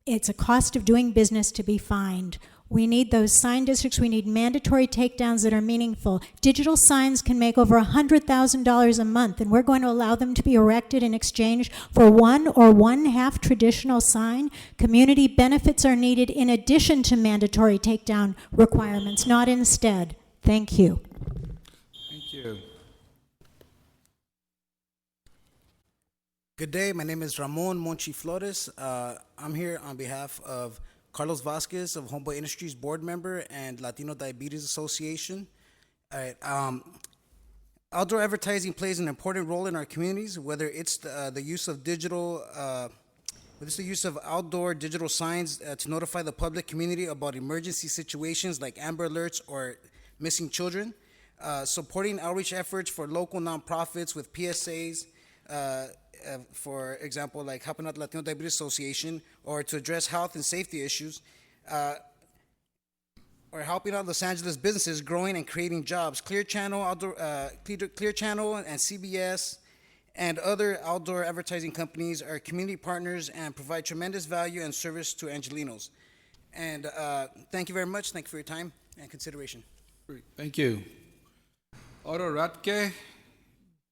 it's a cost of doing business to be fined. We need those sign districts. We need mandatory takedowns that are meaningful. Digital signs can make over $100,000 a month, and we're going to allow them to be erected in exchange for one or one-half traditional sign. Community benefits are needed in addition to mandatory takedown requirements, not instead. Thank you. Thank you. Good day. My name is Ramon Monchi Flores. I'm here on behalf of Carlos Vasquez of Homeboy Industries board member and Latino Diabetes Association. All right. Outdoor advertising plays an important role in our communities, whether it's the use of digital, the use of outdoor digital signs to notify the public community about emergency situations like Amber Alerts or missing children, supporting outreach efforts for local nonprofits with PSAs, for example, like helping out the Latino Diabetes Association, or to address health and safety issues. or helping out Los Angeles businesses growing and creating jobs. Clear Channel, Clear Channel and CBS and other outdoor advertising companies are community partners and provide tremendous value and service to Angelinos. And thank you very much. Thank you for your time and consideration. Great, thank you. Otto Rutke,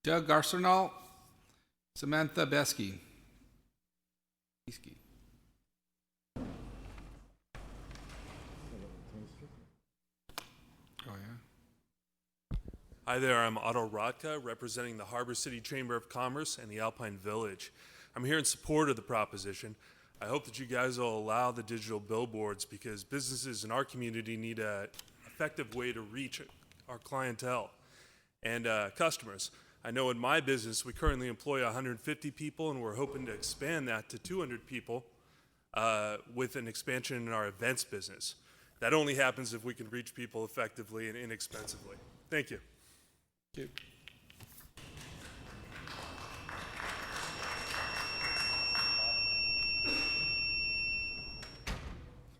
Doug Arsenal, Samantha Besky. Oh, yeah. Hi there, I'm Otto Rotka, representing the Harbor City Chamber of Commerce and the Alpine Village. I'm here in support of the proposition. I hope that you guys will allow the digital billboards because businesses in our community need an effective way to reach our clientele and customers. I know in my business we currently employ 150 people and we're hoping to expand that to 200 people with an expansion in our events business. That only happens if we can reach people effectively and inexpensively. Thank you. Thank you.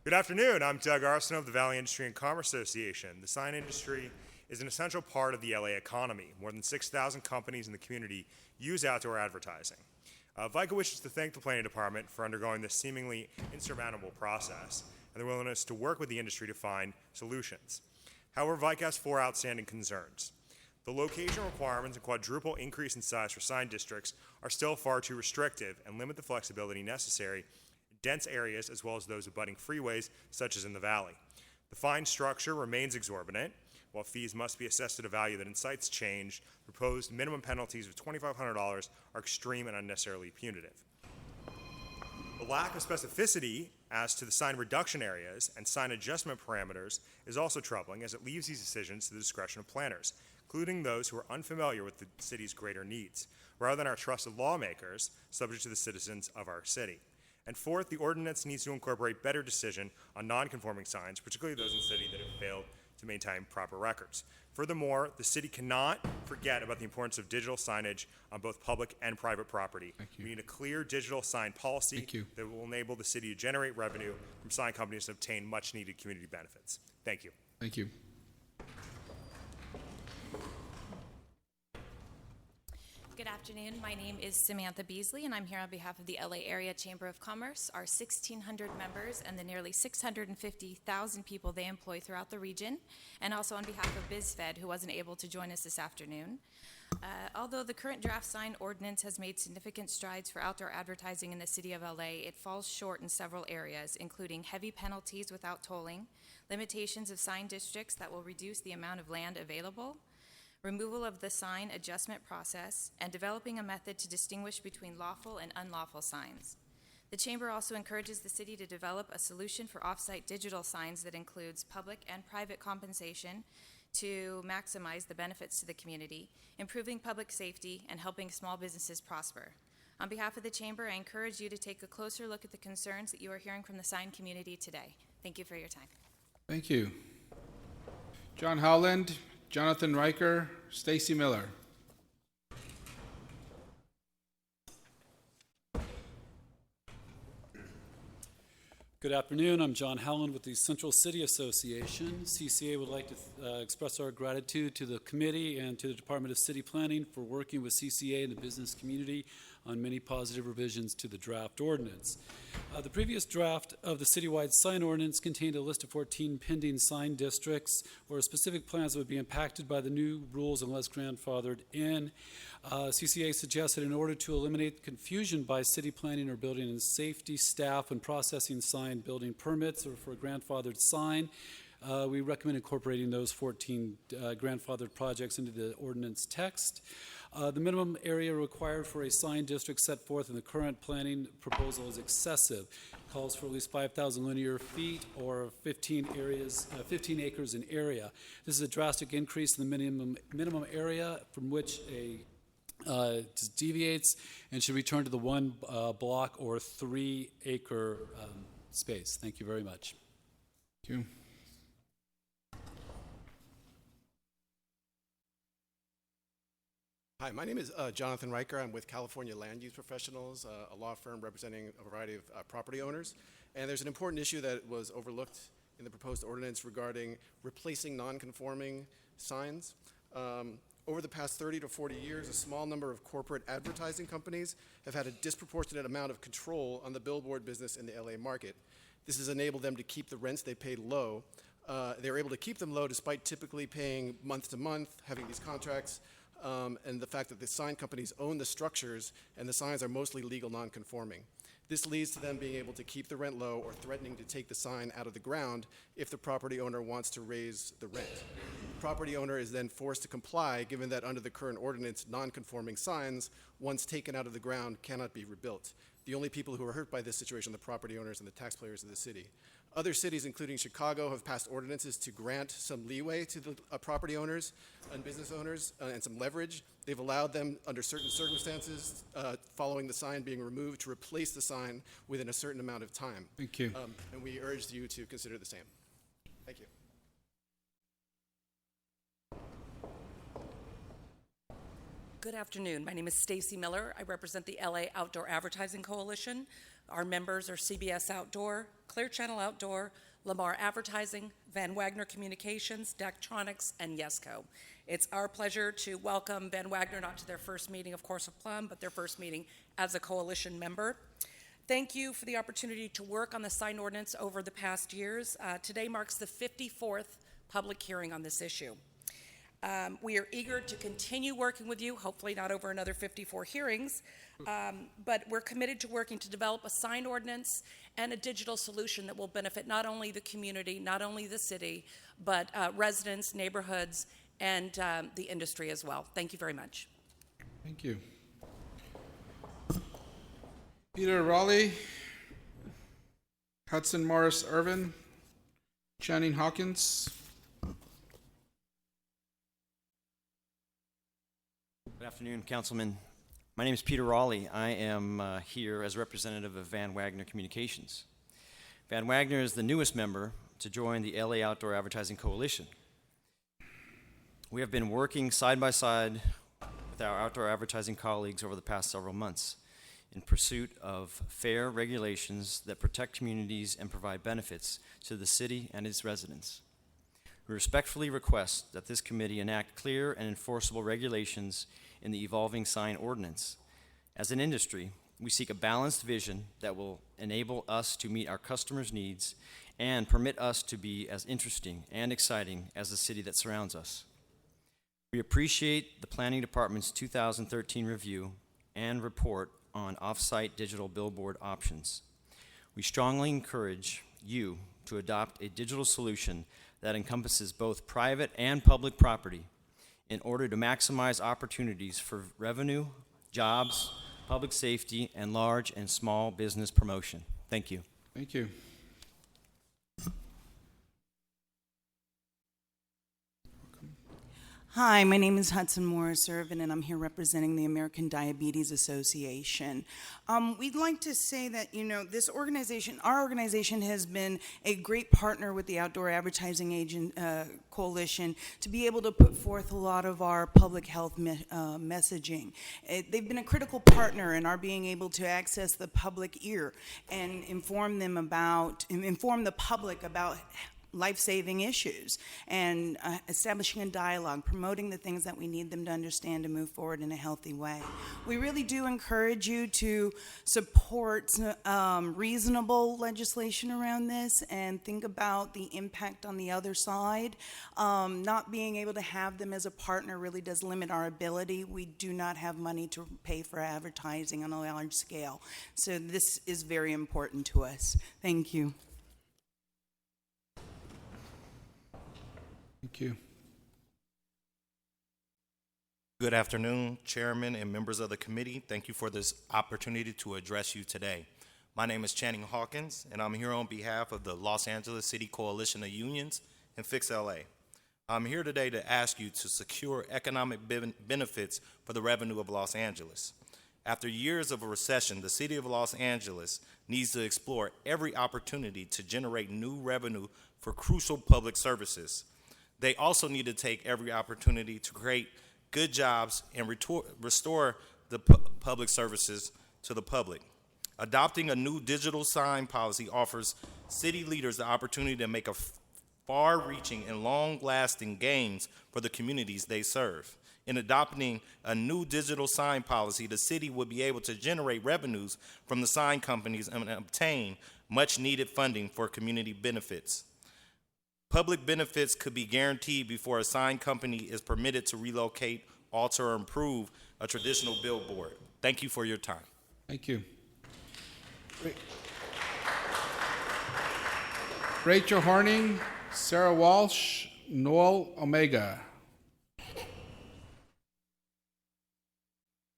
Good afternoon. I'm Doug Arsenault of the Valley Industry and Commerce Association. The sign industry is an essential part of the LA economy. More than 6,000 companies in the community use outdoor advertising. VICA wishes to thank the Planning Department for undergoing this seemingly insurmountable process and their willingness to work with the industry to find solutions. However, VICA has 4 outstanding concerns. The location requirements and quadruple increase in size for sign districts are still far too restrictive and limit the flexibility necessary in dense areas as well as those abutting freeways, such as in the valley. The fine structure remains exorbitant. While fees must be assessed at a value that incites change, proposed minimum penalties of $2,500 are extreme and unnecessarily punitive. The lack of specificity as to the sign reduction areas and sign adjustment parameters is also troubling, as it leaves these decisions to the discretion of planners, including those who are unfamiliar with the city's greater needs, rather than our trusted lawmakers, subject to the citizens of our city. And fourth, the ordinance needs to incorporate better decision on non-conforming signs, particularly those in the city that have failed to maintain proper records. Furthermore, the city cannot forget about the importance of digital signage on both public and private property. We need a clear digital sign policy that will enable the city to generate revenue from sign companies and obtain much-needed community benefits. Thank you. Thank you. Good afternoon. My name is Samantha Beasley, and I'm here on behalf of the LA Area Chamber of Commerce, our 1,600 members, and the nearly 650,000 people they employ throughout the region, and also on behalf of BizFed, who wasn't able to join us this afternoon. Although the current draft sign ordinance has made significant strides for outdoor advertising in the city of LA, it falls short in several areas, including heavy penalties without tolling, limitations of sign districts that will reduce the amount of land available, removal of the sign adjustment process, and developing a method to distinguish between lawful and unlawful signs. The Chamber also encourages the city to develop a solution for off-site digital signs that includes public and private compensation to maximize the benefits to the community, improving public safety, and helping small businesses prosper. On behalf of the Chamber, I encourage you to take a closer look at the concerns that you are hearing from the sign community today. Thank you for your time. Thank you. John Howland, Jonathan Riker, Stacy Miller. Good afternoon. I'm John Howland with the Central City Association. CCA would like to express our gratitude to the committee and to the Department of City Planning for working with CCA and the business community on many positive revisions to the draft ordinance. The previous draft of the citywide sign ordinance contained a list of 14 pending sign districts or specific plans that would be impacted by the new rules unless grandfathered in. CCA suggested in order to eliminate confusion by city planning or building and safety staff when processing sign building permits or for a grandfathered sign, we recommend incorporating those 14 grandfathered projects into the ordinance text. The minimum area required for a sign district set forth in the current planning proposal is excessive. It calls for at least 5,000 linear feet or 15 acres in area. This is a drastic increase in the minimum area from which a deviates and should return to the 1 block or 3 acre space. Thank you very much. Thank you. Hi, my name is Jonathan Riker. I'm with California Land Use Professionals, a law firm representing a variety of property owners. And there's an important issue that was overlooked in the proposed ordinance regarding replacing non-conforming signs. Over the past 30 to 40 years, a small number of corporate advertising companies have had a disproportionate amount of control on the billboard business in the LA market. This has enabled them to keep the rents they pay low. They're able to keep them low despite typically paying month to month, having these contracts, and the fact that the sign companies own the structures and the signs are mostly legal non-conforming. This leads to them being able to keep the rent low or threatening to take the sign out of the ground if the property owner wants to raise the rent. The property owner is then forced to comply, given that under the current ordinance, non-conforming signs, once taken out of the ground, cannot be rebuilt. The only people who are hurt by this situation are the property owners and the taxpayers of the city. Other cities, including Chicago, have passed ordinances to grant some leeway to the property owners and business owners and some leverage. They've allowed them, under certain circumstances, following the sign being removed, to replace the sign within a certain amount of time. Thank you. And we urge you to consider the same. Thank you. Good afternoon. My name is Stacy Miller. I represent the LA Outdoor Advertising Coalition. Our members are CBS Outdoor, Clear Channel Outdoor, Lamar Advertising, Van Wagner Communications, Daktronics, and Yesco. It's our pleasure to welcome Van Wagner, not to their first meeting, of course, of Plum, but their first meeting as a coalition member. Thank you for the opportunity to work on the sign ordinance over the past years. Today marks the 54th public hearing on this issue. We are eager to continue working with you, hopefully not over another 54 hearings, but we're committed to working to develop a sign ordinance and a digital solution that will benefit not only the community, not only the city, but residents, neighborhoods, and the industry as well. Thank you very much. Thank you. Peter Raleigh, Hudson Morris Irvin, Channing Hawkins. Good afternoon, Councilman. My name is Peter Raleigh. I am here as representative of Van Wagner Communications. Van Wagner is the newest member to join the LA Outdoor Advertising Coalition. We have been working side by side with our outdoor advertising colleagues over the past several months in pursuit of fair regulations that protect communities and provide benefits to the city and its residents. We respectfully request that this committee enact clear and enforceable regulations in the evolving sign ordinance. As an industry, we seek a balanced vision that will enable us to meet our customers' needs and permit us to be as interesting and exciting as the city that surrounds us. We appreciate the Planning Department's 2013 review and report on off-site digital billboard options. We strongly encourage you to adopt a digital solution that encompasses both private and public property in order to maximize opportunities for revenue, jobs, public safety, and large and small business promotion. Thank you. Thank you. Hi, my name is Hudson Morris Irvin, and I'm here representing the American Diabetes Association. We'd like to say that, this organization, our organization has been a great partner with the Outdoor Advertising Coalition to be able to put forth a lot of our public health messaging. They've been a critical partner in our being able to access the public ear and inform the public about life-saving issues and establishing a dialogue, promoting the things that we need them to understand to move forward in a healthy way. We really do encourage you to support reasonable legislation around this and think about the impact on the other side. Not being able to have them as a partner really does limit our ability. We do not have money to pay for advertising on a large scale. So this is very important to us. Thank you. Thank you. Good afternoon, Chairman and members of the committee. Thank you for this opportunity to address you today. My name is Channing Hawkins, and I'm here on behalf of the Los Angeles City Coalition of Unions and Fix LA. I'm here today to ask you to secure economic benefits for the revenue of Los Angeles. After years of a recession, the city of Los Angeles needs to explore every opportunity to generate new revenue for crucial public services. They also need to take every opportunity to create good jobs and restore the public services to the public. Adopting a new digital sign policy offers city leaders the opportunity to make far-reaching and long-lasting gains for the communities they serve. In adopting a new digital sign policy, the city would be able to generate revenues from the sign companies and obtain much-needed funding for community benefits. Public benefits could be guaranteed before a sign company is permitted to relocate, alter, or improve a traditional billboard. Thank you for your time. Thank you. Rachel Horning, Sarah Walsh, Noel Omega.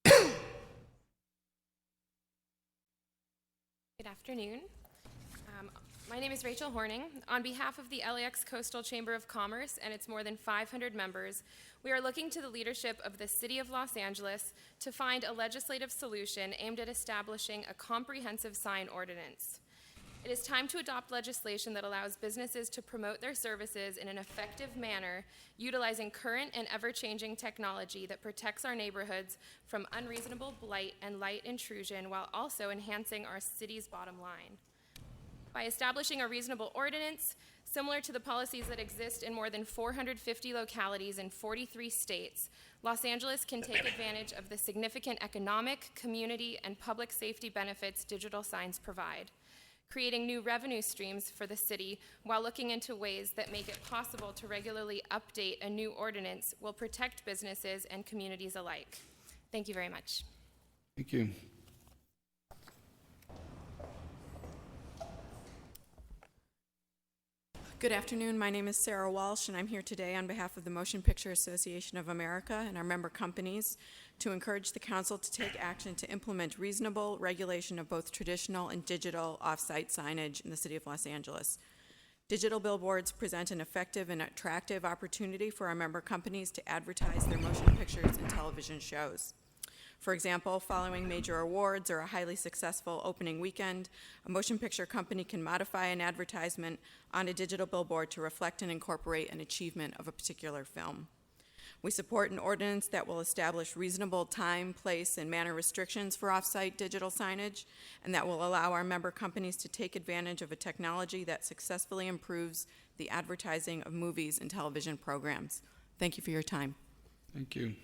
Good afternoon. My name is Rachel Horning. On behalf of the LAX Coastal Chamber of Commerce and its more than 500 members, we are looking to the leadership of the City of Los Angeles to find a legislative solution aimed at establishing a comprehensive sign ordinance. It is time to adopt legislation that allows businesses to promote their services in an effective manner, utilizing current and ever-changing technology that protects our neighborhoods from unreasonable blight and light intrusion while also enhancing our city's bottom line. By establishing a reasonable ordinance, similar to the policies that exist in more than 450 localities in 43 states, Los Angeles can take advantage of the significant economic, community, and public safety benefits digital signs provide. Creating new revenue streams for the city while looking into ways that make it possible to regularly update a new ordinance will protect businesses and communities alike. Thank you very much. Thank you. Good afternoon. My name is Sarah Walsh, and I'm here today on behalf of the Motion Picture Association of America and our member companies to encourage the council to take action to implement reasonable regulation of both traditional and digital off-site signage in the city of Los Angeles. Digital billboards present an effective and attractive opportunity for our member companies to advertise their motion pictures and television shows. For example, following major awards or a highly successful opening weekend, a motion picture company can modify an advertisement on a digital billboard to reflect and incorporate an achievement of a particular film. We support an ordinance that will establish reasonable time, place, and manner restrictions for off-site digital signage, and that will allow our member companies to take advantage of a technology that successfully improves the advertising of movies and television programs. Thank you for your time. Thank you.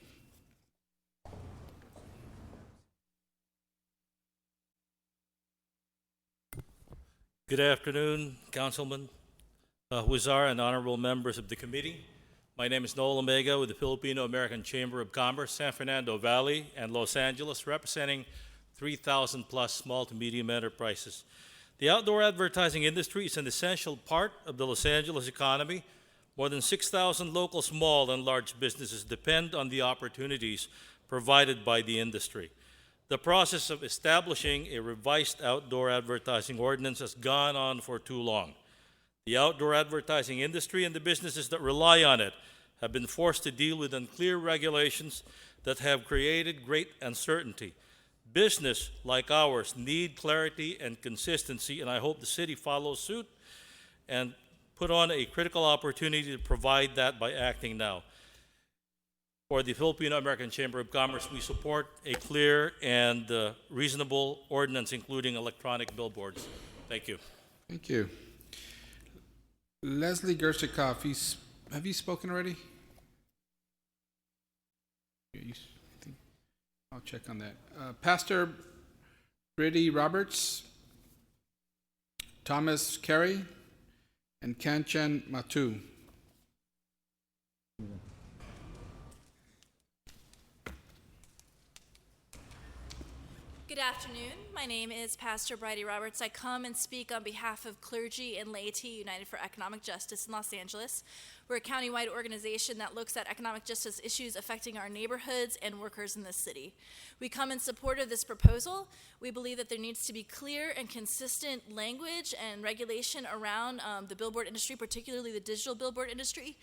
Good afternoon, Councilman Huizar and honorable members of the committee. My name is Noel Omega with the Filipino-American Chamber of Commerce, San Fernando Valley and Los Angeles, representing 3,000 plus small to medium enterprises. The outdoor advertising industry is an essential part of the Los Angeles economy. More than 6,000 local small and large businesses depend on the opportunities provided by the industry. The process of establishing a revised outdoor advertising ordinance has gone on for too long. The outdoor advertising industry and the businesses that rely on it have been forced to deal with unclear regulations that have created great uncertainty. Business like ours need clarity and consistency, and I hope the city follows suit and put on a critical opportunity to provide that by acting now. For the Filipino-American Chamber of Commerce, we support a clear and reasonable ordinance, including electronic billboards. Thank you. Thank you. Leslie Gersikoff, have you spoken already? I'll check on that. Pastor Brady Roberts, Thomas Carey, and Kanchan Matu. Good afternoon. My name is Pastor Bridie Roberts. I come and speak on behalf of Clergy and Laity United for Economic Justice in Los Angeles. We're a countywide organization that looks at economic justice issues affecting our neighborhoods and workers in the city. We come in support of this proposal. We believe that there needs to be clear and consistent language and regulation around the billboard industry, particularly the digital billboard industry.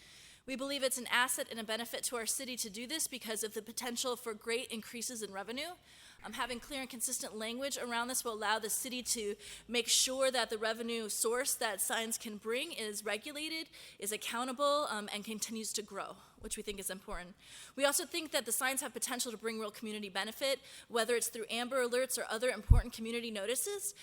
We believe it's an asset and a benefit to our city to do this because of the potential for great increases in revenue. Having clear and consistent language around this will allow the city to make sure that the revenue source that signs can bring is regulated, is accountable, and continues to grow. which we think is important. We also think that the signs have potential to bring real community benefit, whether it's through Amber Alerts or other important community notices.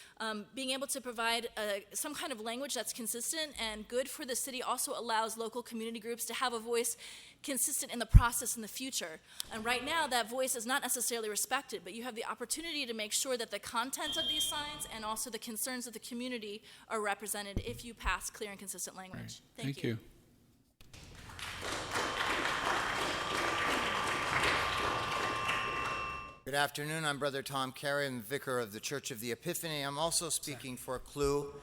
Being able to provide some kind of language that's consistent and good for the city also allows local community groups to have a voice consistent in the process in the future. And right now, that voice is not necessarily respected, but you have the opportunity to make sure that the content of these signs and also the concerns of the community are represented if you pass clear and consistent language. Thank you. Good afternoon. I'm Brother Tom Carey. I'm the vicar of the Church of the Epiphany. I'm also speaking for CLUE.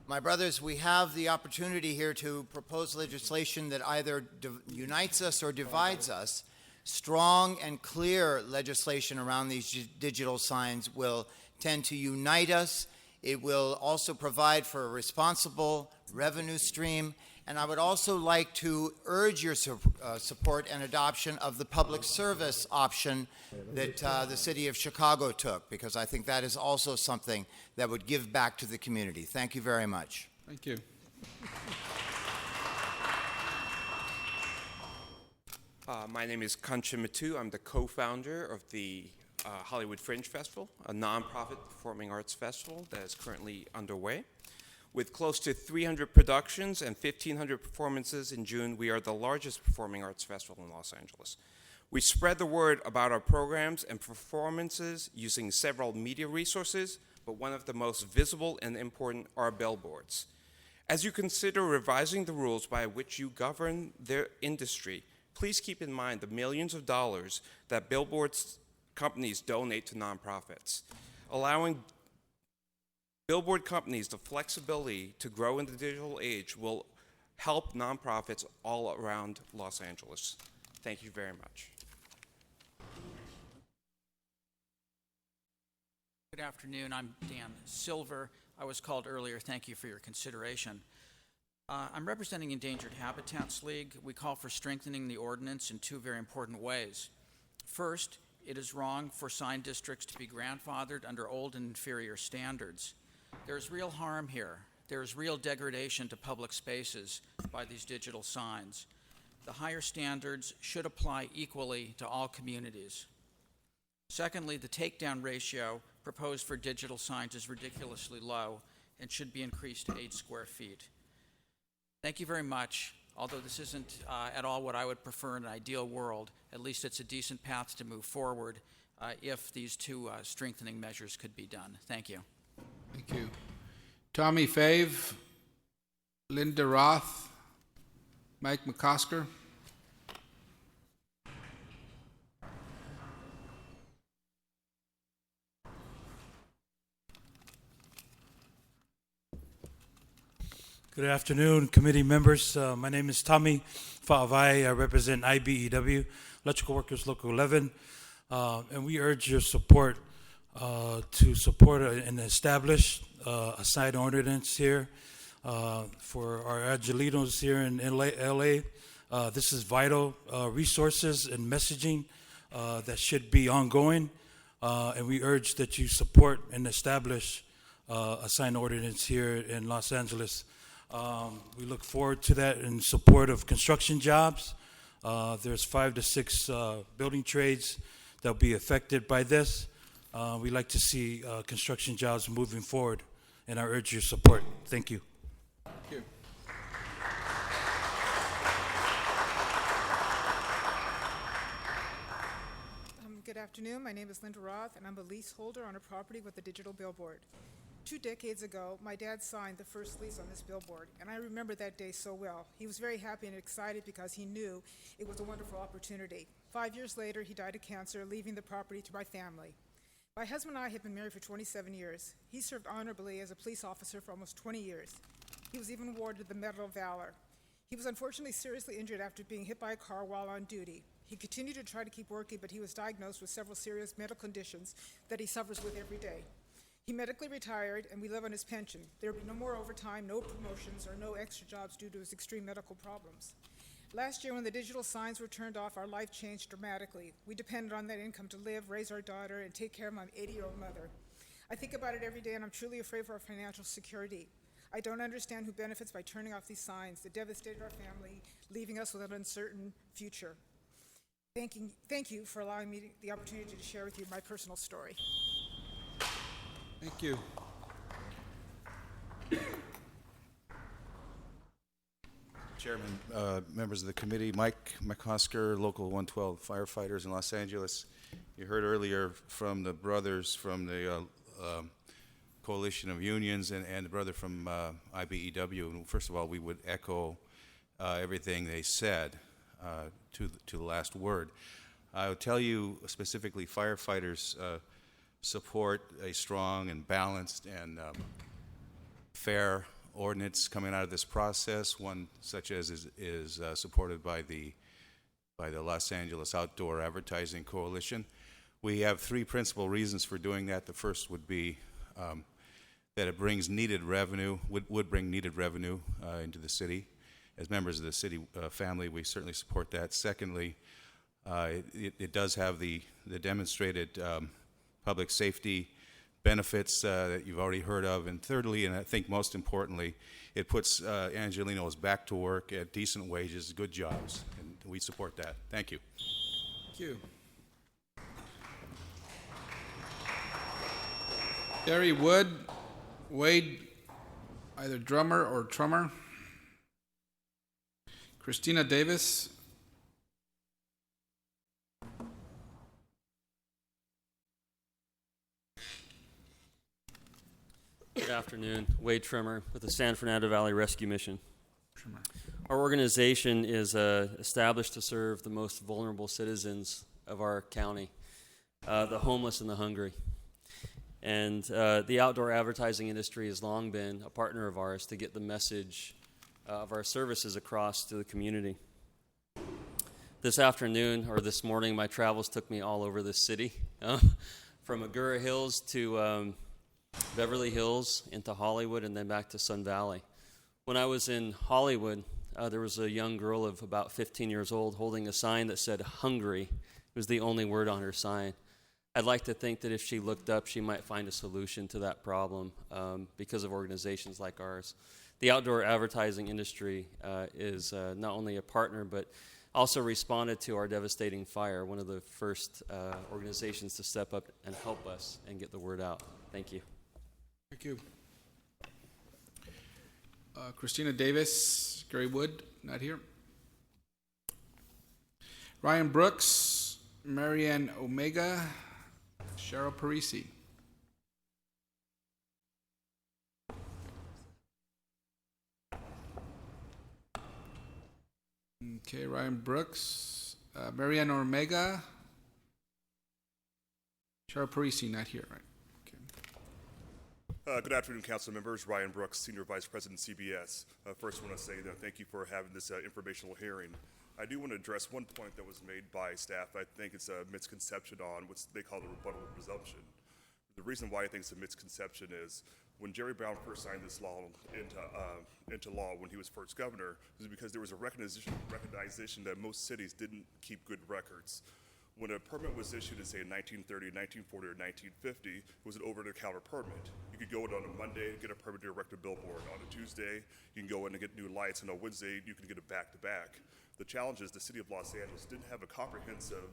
My brothers, we have the opportunity here to propose legislation that either unites us or divides us. Strong and clear legislation around these digital signs will tend to unite us. It will also provide for a responsible revenue stream. And I would also like to urge your support and adoption of the public service option that the city of Chicago took, because I think that is also something that would give back to the community. Thank you very much. Thank you. My name is Kancha Matu. I'm the co-founder of the Hollywood Fringe Festival, a nonprofit performing arts festival that is currently underway. With close to 300 productions and 1,500 performances in June, we are the largest performing arts festival in Los Angeles. We spread the word about our programs and performances using several media resources, but one of the most visible and important are billboards. As you consider revising the rules by which you govern their industry, please keep in mind the millions of dollars that billboards companies donate to nonprofits. Allowing billboard companies the flexibility to grow in the digital age will help nonprofits all around Los Angeles. Thank you very much. Good afternoon. I'm Dan Silver. I was called earlier. Thank you for your consideration. I'm representing Endangered Habitats League. We call for strengthening the ordinance in two very important ways. First, it is wrong for sign districts to be grandfathered under old and inferior standards. There's real harm here. There's real degradation to public spaces by these digital signs. The higher standards should apply equally to all communities. Secondly, the takedown ratio proposed for digital signs is ridiculously low and should be increased to 8 square feet. Thank you very much. Although this isn't at all what I would prefer in an ideal world, at least it's a decent path to move forward if these two strengthening measures could be done. Thank you. Thank you. Tommy Fave, Linda Roth, Mike McCosker. Good afternoon, committee members. My name is Tommy Fa'avai. I represent IBEW, Electrical Workers Local 11, and we urge your support to support and establish a side ordinance here for our Angelinos here in LA. This is vital resources and messaging that should be ongoing, and we urge that you support and establish a sign ordinance here in Los Angeles. We look forward to that in support of construction jobs. There's 5 to 6 building trades that will be affected by this. We like to see construction jobs moving forward, and I urge your support. Thank you. Thank you. Good afternoon. My name is Linda Roth, and I'm a leaseholder on a property with a digital billboard. 2 decades ago, my dad signed the first lease on this billboard, and I remember that day so well. He was very happy and excited because he knew it was a wonderful opportunity. 5 years later, he died of cancer, leaving the property to my family. My husband and I have been married for 27 years. He served honorably as a police officer for almost 20 years. He was even awarded the Medal of Valor. He was unfortunately seriously injured after being hit by a car while on duty. He continued to try to keep working, but he was diagnosed with several serious medical conditions that he suffers with every day. He medically retired, and we live on his pension. There will be no more overtime, no promotions, or no extra jobs due to his extreme medical problems. Last year, when the digital signs were turned off, our life changed dramatically. We depended on that income to live, raise our daughter, and take care of my 80-year-old mother. I think about it every day, and I'm truly afraid for our financial security. I don't understand who benefits by turning off these signs that devastated our family, leaving us with an uncertain future. Thank you for allowing me the opportunity to share with you my personal story. Thank you. Chairman, members of the committee, Mike McCosker, Local 112 firefighters in Los Angeles. You heard earlier from the brothers from the Coalition of Unions and the brother from IBEW. First of all, we would echo everything they said to the last word. I would tell you specifically firefighters support a strong and balanced and fair ordinance coming out of this process, one such as is supported by the Los Angeles Outdoor Advertising Coalition. We have three principal reasons for doing that. The first would be that it brings needed revenue, would bring needed revenue into the city. As members of the city family, we certainly support that. Secondly, it does have the demonstrated public safety benefits that you've already heard of. And thirdly, and I think most importantly, it puts Angelenos back to work at decent wages, good jobs, and we support that. Thank you. Thank you. Gary Wood, Wade, either drummer or trummer. Christina Davis. Good afternoon. Wade Trimmer with the San Fernando Valley Rescue Mission. Our organization is established to serve the most vulnerable citizens of our county, the homeless and the hungry. And the outdoor advertising industry has long been a partner of ours to get the message of our services across to the community. This afternoon, or this morning, my travels took me all over the city, from Agoura Hills to Beverly Hills into Hollywood and then back to Sun Valley. When I was in Hollywood, there was a young girl of about 15 years old holding a sign that said hungry. It was the only word on her sign. I'd like to think that if she looked up, she might find a solution to that problem because of organizations like ours. The outdoor advertising industry is not only a partner, but also responded to our devastating fire, one of the first organizations to step up and help us and get the word out. Thank you. Thank you. Christina Davis, Gary Wood, not here. Ryan Brooks, Marianne Omega, Cheryl Parisi. Okay, Ryan Brooks, Marianne Omega, Cheryl Parisi, not here, right? Good afternoon, council members. Ryan Brooks, Senior Vice President, CBS. First, I want to say thank you for having this informational hearing. I do want to address one point that was made by staff. I think it's a misconception on what they call the rebuttable presumption. The reason why I think it's a misconception is when Jerry Brown first signed this law into law when he was first governor, it was because there was a recognition that most cities didn't keep good records. When a permit was issued in, say, 1930, 1940, or 1950, it was an over-the-counter permit. You could go in on a Monday and get a permit to erect a billboard. On a Tuesday, you can go in and get new lights, and on a Wednesday, you can get it back-to-back. The challenge is the city of Los Angeles didn't have a comprehensive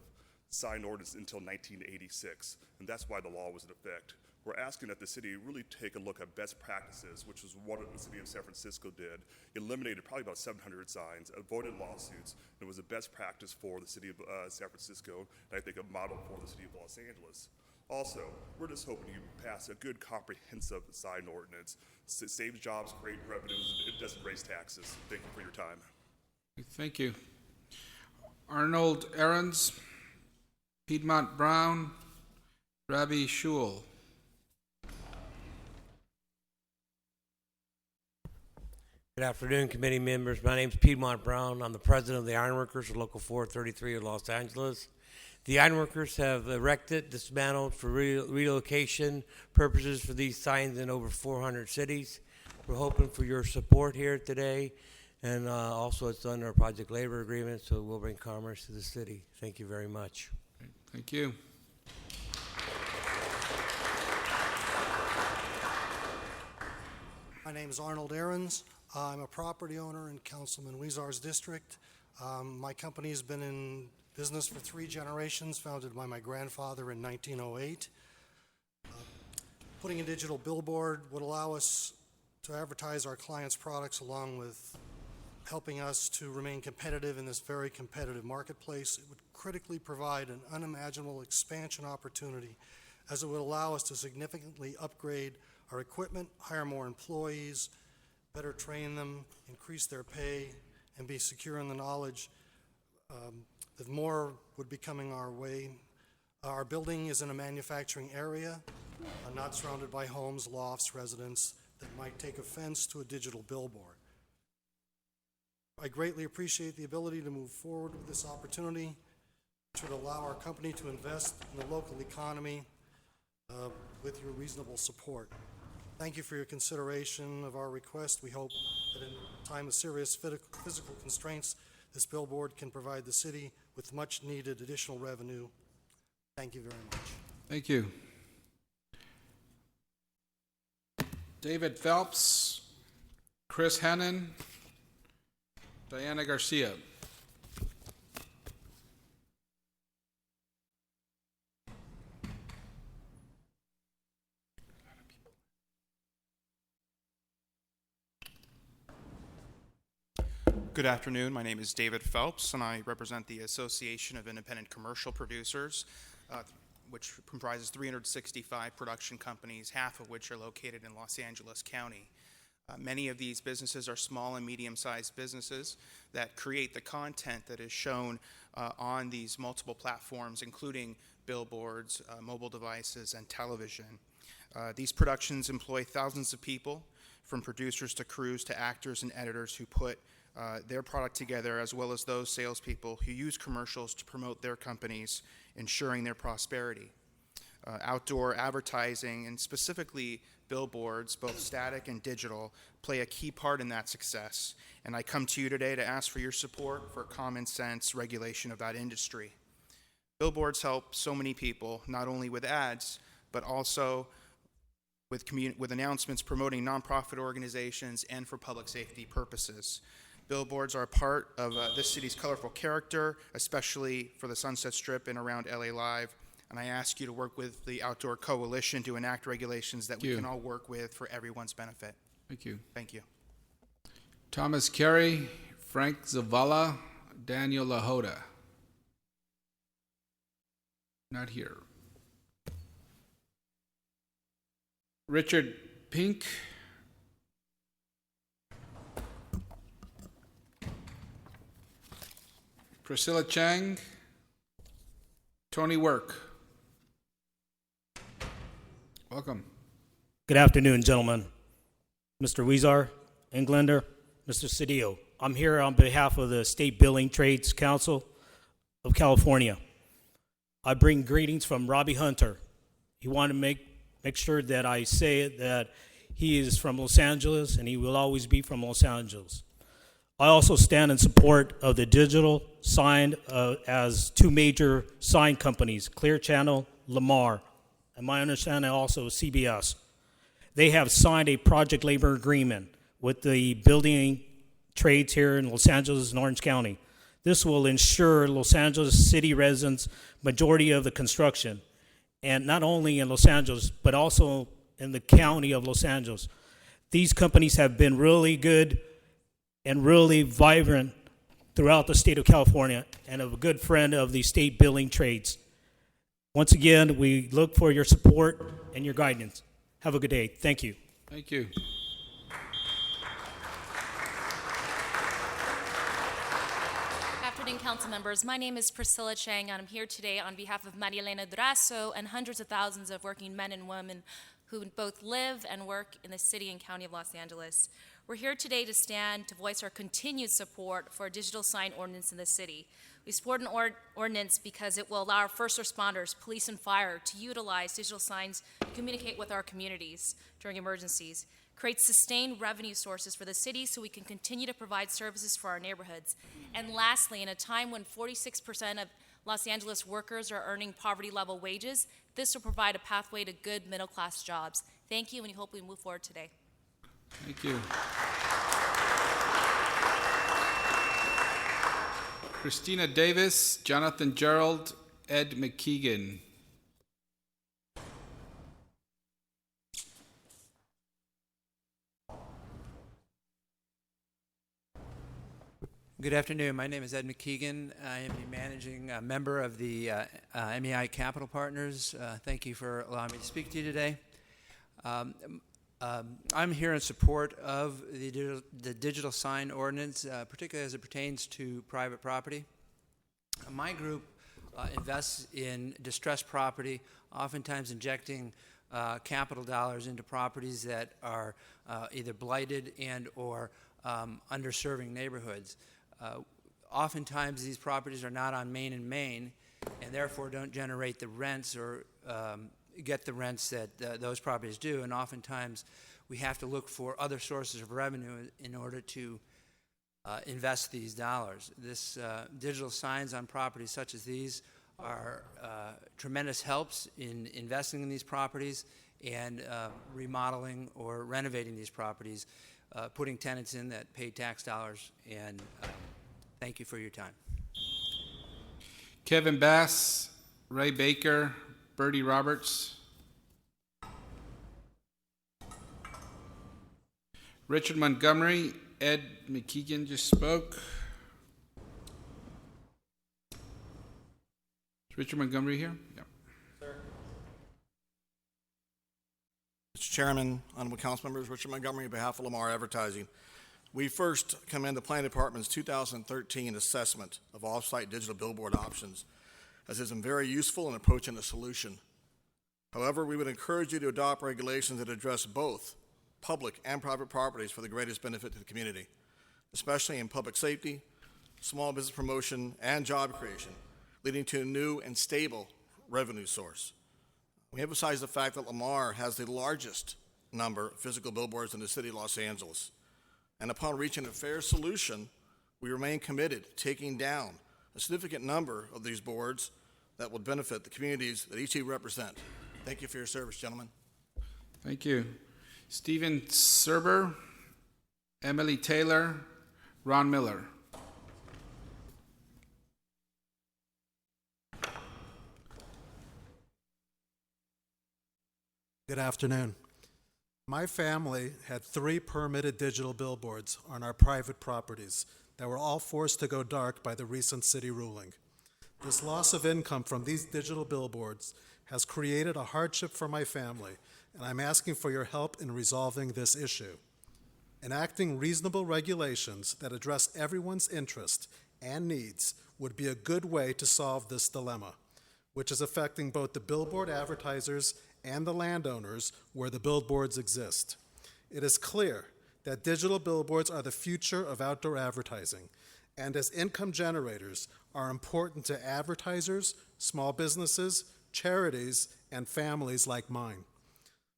sign ordinance until 1986, and that's why the law was in effect. We're asking that the city really take a look at best practices, which is what the city of San Francisco did. Eliminated probably about 700 signs, avoided lawsuits, and it was a best practice for the city of San Francisco, and I think a model for the city of Los Angeles. Also, we're just hoping you pass a good comprehensive sign ordinance. It saves jobs, creates revenues, it doesn't raise taxes. Thank you for your time. Thank you. Arnold Ahrens, Piedmont Brown, Ravi Shul. Good afternoon, committee members. My name is Piedmont Brown. I'm the president of the Ironworkers of Local 433 of Los Angeles. The Ironworkers have erected, dismantled for relocation purposes for these signs in over 400 cities. We're hoping for your support here today, and also it's under a project labor agreement, so we'll bring commerce to the city. Thank you very much. Thank you. My name name is Arnold Ahrens. I'm a property owner in Councilman Weezar's district. My company has been in business for 3 generations, founded by my grandfather in 1908. Putting a digital billboard would allow us to advertise our clients' products along with helping us to remain competitive in this very competitive marketplace. It would critically provide an unimaginable expansion opportunity, as it would allow us to significantly upgrade our equipment, hire more employees, better train them, increase their pay, and be secure in the knowledge that more would be coming our way. Our building is in a manufacturing area, not surrounded by homes, lofts, residents that might take offense to a digital billboard. I greatly appreciate the ability to move forward with this opportunity, which would allow our company to invest in the local economy with your reasonable support. Thank you for your consideration of our request. We hope that in time of serious physical constraints, this billboard can provide the city with much needed additional revenue. Thank you very much. Thank you. David Phelps, Chris Hannon, Diana Garcia. Good afternoon. My name is David Phelps, and I represent the Association of Independent Commercial Producers, which comprises 365 production companies, half of which are located in Los Angeles County. Many of these businesses are small and medium-sized businesses that create the content that is shown on these multiple platforms, including billboards, mobile devices, and television. These productions employ thousands of people, from producers to crews to actors and editors who put their product together, as well as those salespeople who use commercials to promote their companies, ensuring their prosperity. Outdoor advertising, and specifically billboards, both static and digital, play a key part in that success. And I come to you today to ask for your support for common sense regulation of that industry. Billboards help so many people, not only with ads, but also with announcements promoting nonprofit organizations and for public safety purposes. Billboards are a part of this city's colorful character, especially for the Sunset Strip and around LA Live. And I ask you to work with the Outdoor Coalition to enact regulations that we can all work with for everyone's benefit. Thank you. Thank you. Thomas Carey, Frank Zavala, Daniel Lahoda. Not here. Richard Pink. Priscilla Chang. Tony Work. Welcome. Good afternoon, gentlemen. Mr. Weezar, Englander, Mr. Cedillo. I'm here on behalf of the State Building Trades Council of California. I bring greetings from Robbie Hunter. He wanted to make sure that I say it, that he is from Los Angeles and he will always be from Los Angeles. I also stand in support of the digital Sine as 2 major sign companies, Clear Channel, Lamar, and my understanding also CBS. They have signed a project labor agreement with the building trades here in Los Angeles and Orange County. This will ensure Los Angeles city residents majority of the construction, and not only in Los Angeles, but also in the county of Los Angeles. These companies have been really good and really vibrant throughout the state of California, and a good friend of the state building trades. Once again, we look for your support and your guidance. Have a good day. Thank you. Thank you. Afternoon, council members. My name is Priscilla Chang, and I'm here today on behalf of Maria Elena Durazo and hundreds of thousands of working men and women who both live and work in the city and county of Los Angeles. We're here today to stand to voice our continued support for a digital sign ordinance in the city. We support an ordinance because it will allow our first responders, police and fire, to utilize digital signs to communicate with our communities during emergencies, create sustained revenue sources for the city so we can continue to provide services for our neighborhoods. And lastly, in a time when 46% of Los Angeles workers are earning poverty-level wages, this will provide a pathway to good middle-class jobs. Thank you, and we hope we move forward today. Thank you. Christina Davis, Jonathan Gerald, Ed McKeegan. Good afternoon. My name is Ed McKeegan. I am the managing member of the MEI Capital Partners. Thank you for allowing me to speak to you today. I'm here in support of the digital sign ordinance, particularly as it pertains to private property. My group invests in distressed property, oftentimes injecting capital dollars into properties that are either blighted and or underserving neighborhoods. Oftentimes these properties are not on Main and Main and therefore don't generate the rents or get the rents that those properties do, and oftentimes we have to look for other sources of revenue in order to invest these dollars. This digital signs on properties such as these are tremendous helps in investing in these properties and remodeling or renovating these properties, putting tenants in that pay tax dollars, and thank you for your time. Kevin Bass, Ray Baker, Bertie Roberts. Richard Montgomery, Ed McKeegan just spoke. Is Richard Montgomery here? Yeah. Mr. Chairman, honorable council members, Richard Montgomery on behalf of Lamar Advertising. We first commend the Planning Department's 2013 assessment of off-site digital billboard options, as it has been very useful in approaching the solution. However, we would encourage you to adopt regulations that address both public and private properties for the greatest benefit to the community, especially in public safety, small business promotion, and job creation, leading to a new and stable revenue source. We emphasize the fact that Lamar has the largest number of physical billboards in the city of Los Angeles. And upon reaching a fair solution, we remain committed to taking down a significant number of these boards that will benefit the communities that each of you represent. Thank you for your service, gentlemen. Thank you. Stephen Serber, Emily Taylor, Ron Miller. Good afternoon. My family had 3 permitted digital billboards on our private properties that were all forced to go dark by the recent city ruling. This loss of income from these digital billboards has created a hardship for my family, and I'm asking for your help in resolving this issue. Enacting reasonable regulations that address everyone's interest and needs would be a good way to solve this dilemma, which is affecting both the billboard advertisers and the landowners where the billboards exist. It is clear that digital billboards are the future of outdoor advertising, and as income generators are important to advertisers, small businesses, charities, and families like mine.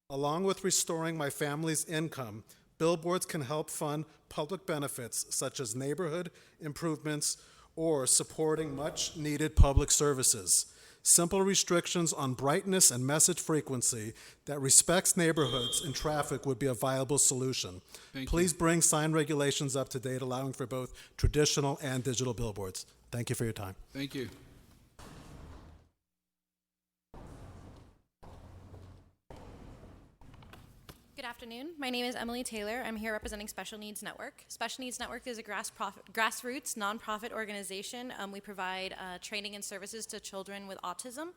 Along with restoring my family's income, billboards can help fund public benefits such as neighborhood improvements or supporting much-needed public services. Simple restrictions on brightness and message frequency that respects neighborhoods and traffic would be a viable solution. Please bring sign regulations up to date, allowing for both traditional and digital billboards. Thank you for your time. Thank you. Good afternoon. My name is Emily Taylor. I'm here representing Special Needs Network. Special Needs Network is a grassroots nonprofit organization. We provide training and services to children with autism.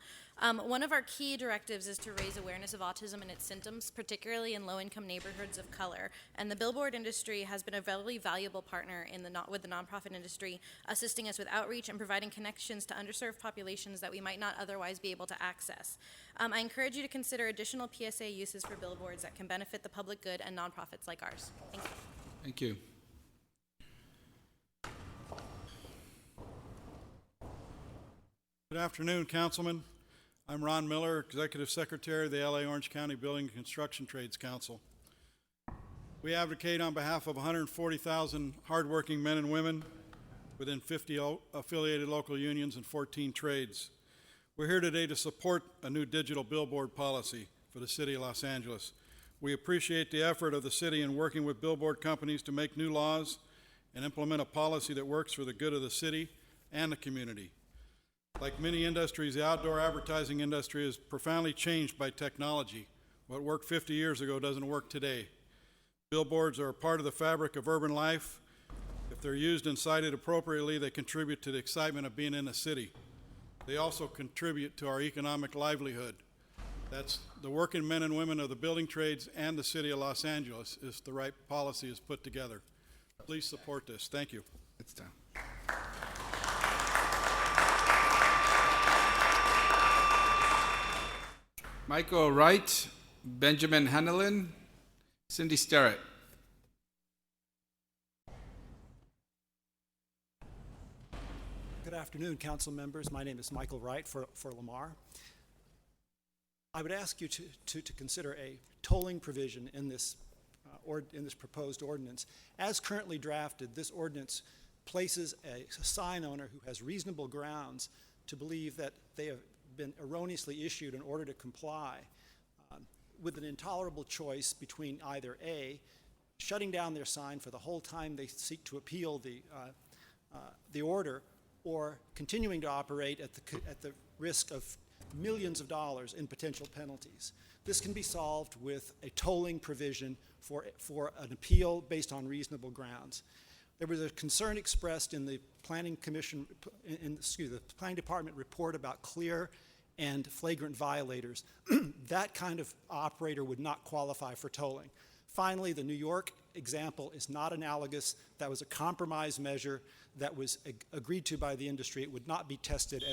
One of our key directives is to raise awareness of autism and its symptoms, particularly in low-income neighborhoods of color. And the billboard industry has been a very valuable partner with the nonprofit industry, assisting us with outreach and providing connections to underserved populations that we might not otherwise be able to access. I encourage you to consider additional PSA uses for billboards that can benefit the public good and nonprofits like ours. Thank you. Thank you. Good afternoon, Councilman. I'm Ron Miller, Executive Secretary of the LA Orange County Building and Construction Trades Council. We advocate on behalf of 140,000 hardworking men and women within 50 affiliated local unions and 14 trades. We're here today to support a new digital billboard policy for the city of Los Angeles. We appreciate the effort of the city in working with billboard companies to make new laws and implement a policy that works for the good of the city and the community. Like many industries, the outdoor advertising industry is profoundly changed by technology. What worked 50 years ago doesn't work today. Billboards are a part of the fabric of urban life. If they're used and cited appropriately, they contribute to the excitement of being in a city. They also contribute to our economic livelihood. That's the working men and women of the building trades and the city of Los Angeles if the right policy is put together. Please support this. Thank you. It's done. Michael Wright, Benjamin Hanlon, Cindy Starrett. Good afternoon, council members. My name is Michael Wright for Lamar. I would ask you to consider a tolling provision in this proposed ordinance. As currently drafted, this ordinance places a sign owner who has reasonable grounds to believe that they have been erroneously issued in order to comply with an intolerable choice between either A, shutting down their sign for the whole time they seek to appeal the order, or continuing to operate at the risk of millions of dollars in potential penalties. This can be solved with a tolling provision for an appeal based on reasonable grounds. There was a concern expressed in the Planning Department report about clear and flagrant violators. That kind of operator would not qualify for tolling. Finally, the New York example is not analogous. That was a compromise measure that was agreed to by the industry. It would not be tested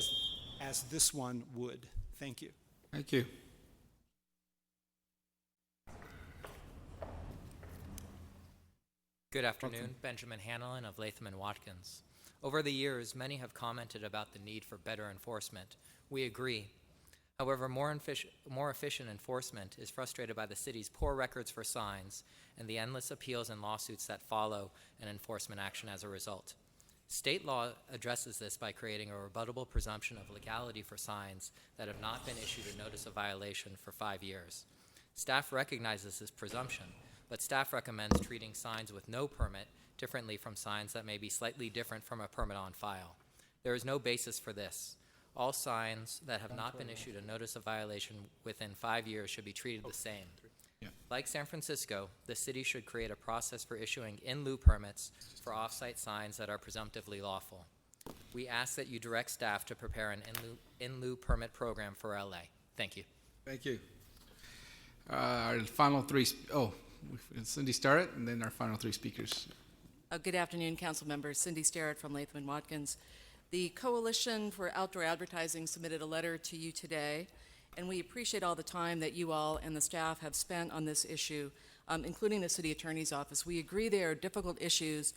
as this one would. Thank you. Thank you. Good afternoon. Benjamin Hanlon of Latham & Watkins. Over the years, many have commented about the need for better enforcement. We agree. However, more efficient enforcement is frustrated by the city's poor records for signs and the endless appeals and lawsuits that follow an enforcement action as a result. State law addresses this by creating a rebuttable presumption of legality for signs that have not been issued a notice of violation for 5 years. Staff recognizes this presumption, but staff recommends treating signs with no permit differently from signs that may be slightly different from a permit on file. There is no basis for this. All signs that have not been issued a notice of violation within 5 years should be treated the same. Like San Francisco, the city should create a process for issuing in-lieu permits for off-site signs that are presumptively lawful. We ask that you direct staff to prepare an in-lieu permit program for LA. Thank you. Thank you. Our final three, Cindy Starrett, and then our final three speakers. Good afternoon, council members. Cindy Starrett from Latham & Watkins. The Coalition for Outdoor Advertising submitted a letter to you today, and we appreciate all the time that you all and the staff have spent on this issue, including the city attorney's office. We agree they are difficult issues,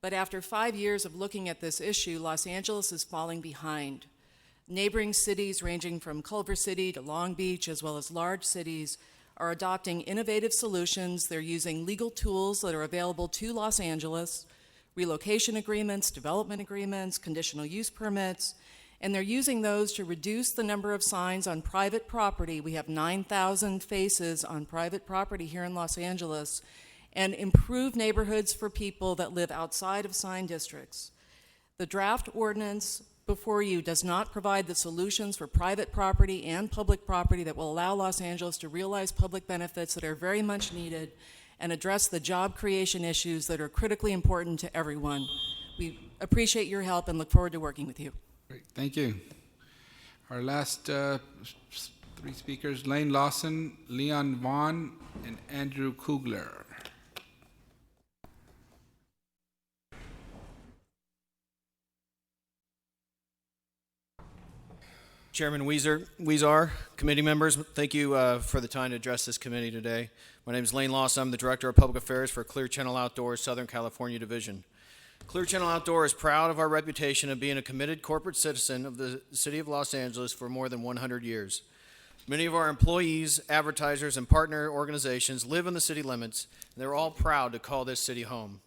but after 5 years of looking at this issue, Los Angeles is falling behind. Neighboring cities ranging from Culver City to Long Beach, as well as large cities, are adopting innovative solutions. They're using legal tools that are available to Los Angeles, relocation agreements, development agreements, conditional use permits, and they're using those to reduce the number of signs on private property. We have 9,000 faces on private property here in Los Angeles, and improve neighborhoods for people that live outside of sign districts. The draft ordinance before you does not provide the solutions for private property and public property that will allow Los Angeles to realize public benefits that are very much needed and address the job creation issues that are critically important to everyone. We appreciate your help and look forward to working with you. Great, thank you. Our last three speakers, Lane Lawson, Leon Vaughn, and Andrew Kugler. Chairman Weezer, committee members, thank you for the time to address this committee today. My name is Lane Lawson. I'm the Director of Public Affairs for Clear Channel Outdoors, Southern California Division. Clear Channel Outdoor is proud of our reputation of being a committed corporate citizen of the City of Los Angeles for more than 100 years. Many of our employees, advertisers, and partner organizations live in the city limits, and they're all proud to call this city home.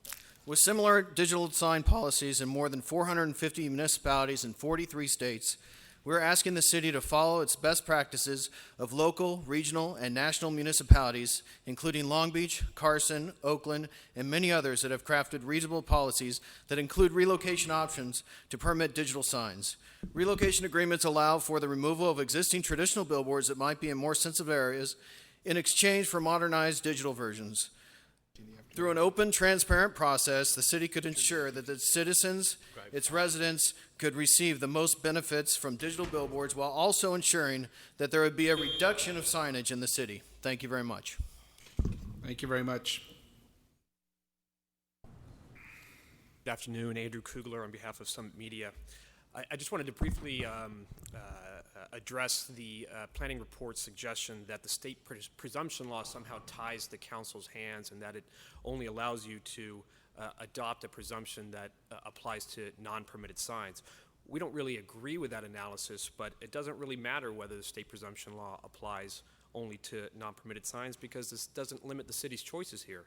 With similar digital sign policies in more than 450 municipalities in 43 states, We're asking the city to follow its best practices of local, regional, and national municipalities, including Long Beach, Carson, Oakland, and many others that have crafted reasonable policies that include relocation options to permit digital signs. Relocation agreements allow for the removal of existing traditional billboards that might be in more sensitive areas in exchange for modernized digital versions. Through an open, transparent process, the city could ensure that its citizens, its residents, could receive the most benefits from digital billboards while also ensuring that there would be a reduction of signage in the city. Thank you very much. Thank you very much. Good afternoon, Andrew Kugler on behalf of Summit Media. I just wanted to briefly address the planning report's suggestion that the state presumption law somehow ties the council's hands and that it only allows you to adopt a presumption that applies to non-permitted signs. We don't really agree with that analysis, but it doesn't really matter whether the state presumption law applies only to non-permitted signs because this doesn't limit the city's choices here.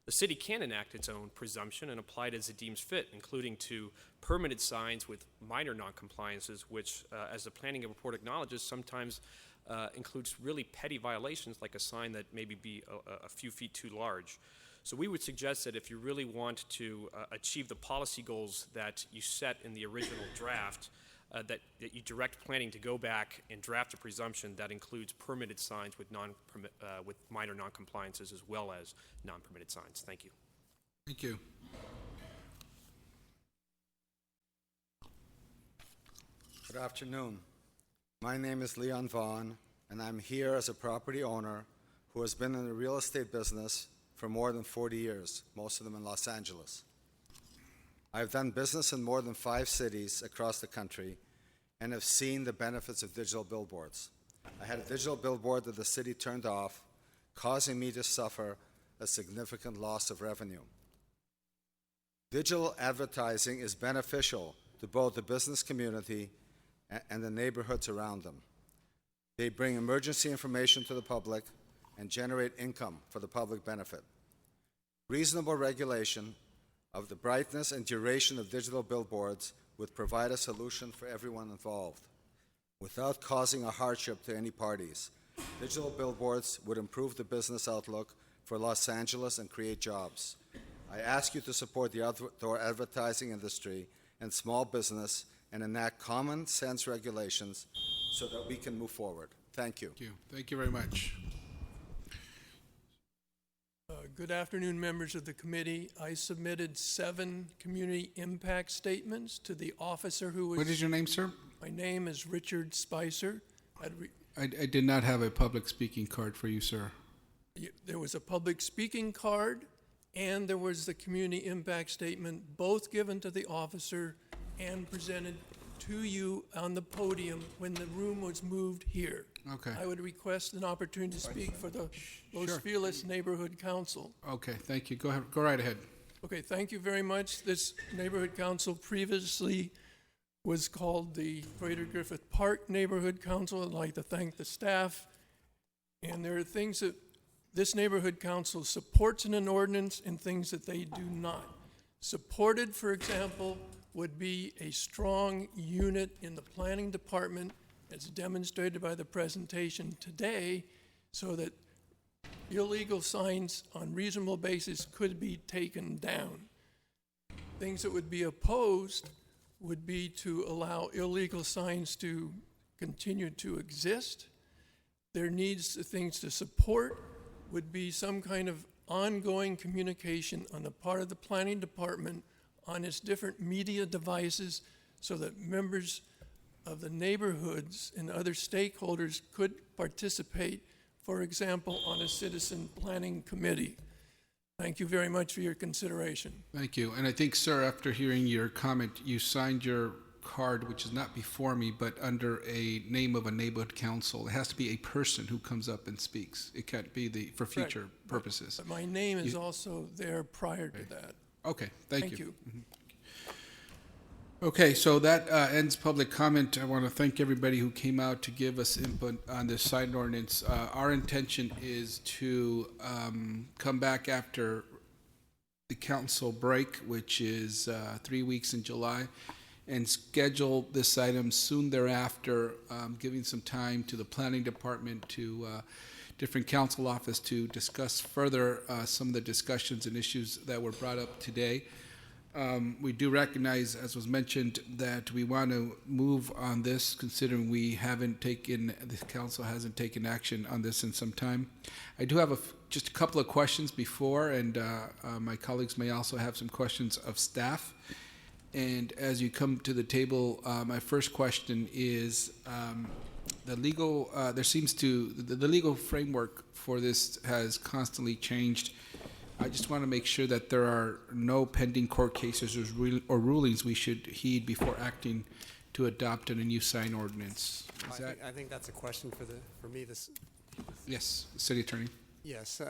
The city can enact its own presumption and apply it as it deems fit, including to permitted signs with minor noncompliances, which, as the planning report acknowledges, sometimes includes really petty violations like a sign that maybe be a few feet too large. So we would suggest that if you really want to achieve the policy goals that you set in the original draft, that you direct planning to go back and draft a presumption that includes permitted signs with minor noncompliances as well as non-permitted signs. Thank you. Thank you. Good afternoon. My name is Leon Vaughn, and I'm here as a property owner who has been in the real estate business for more than 40 years, most of them in Los Angeles. I've done business in more than 5 cities across the country and have seen the benefits of digital billboards. I had a digital billboard that the city turned off, causing me to suffer a significant loss of revenue. Digital advertising is beneficial to both the business community and the neighborhoods around them. They bring emergency information to the public and generate income for the public benefit. Reasonable regulation of the brightness and duration of digital billboards would provide a solution for everyone involved without causing a hardship to any parties. Digital billboards would improve the business outlook for Los Angeles and create jobs. I ask you to support the outdoor advertising industry and small business and enact common sense regulations so that we can move forward. Thank you. Thank you. Thank you very much. Good afternoon, members of the committee. I submitted 7 community impact statements to the officer who was... What is your name, sir? My name is Richard Spicer. I did not have a public speaking card for you, sir. There was a public speaking card, and there was the community impact statement, both given to the officer and presented to you on the podium when the room was moved here. Okay. I would request an opportunity to speak for the Los Feliz Neighborhood Council. Okay, thank you. Go ahead. Go right ahead. Okay, thank you very much. This neighborhood council previously was called the Greater Griffith Park Neighborhood Council. I'd like to thank the staff. And there are things that this neighborhood council supports in an ordinance and things that they do not. Supported, for example, would be a strong unit in the planning department, as demonstrated by the presentation today, so that illegal signs on reasonable basis could be taken down. Things that would be opposed would be to allow illegal signs to continue to exist. There needs things to support would be some kind of ongoing communication on the part of the planning department on its different media devices so that members of the neighborhoods and other stakeholders could participate, for example, on a citizen planning committee. Thank you very much for your consideration. Thank you. And I think, sir, after hearing your comment, you signed your card, which is not before me, but under a name of a neighborhood council. It has to be a person who comes up and speaks. It can't be for future purposes. But my name is also there prior to that. Okay, thank you. Mm-hmm. Okay, so that ends public comment. I want to thank everybody who came out to give us input on this sign ordinance. Our intention is to come back after the council break, which is 3 weeks in July, and schedule this item soon thereafter, giving some time to the planning department, to different council office to discuss further some of the discussions and issues that were brought up today. We do recognize, as was mentioned, that we want to move on this, considering the council hasn't taken action on this in some time. I do have just a couple of questions before, and my colleagues may also have some questions of staff. And as you come to the table, my first question is, the legal framework for this has constantly changed. I just want to make sure that there are no pending court cases or rulings we should heed before acting to adopt a new sign ordinance. I think that's a question for me. Yes, City Attorney. Yes,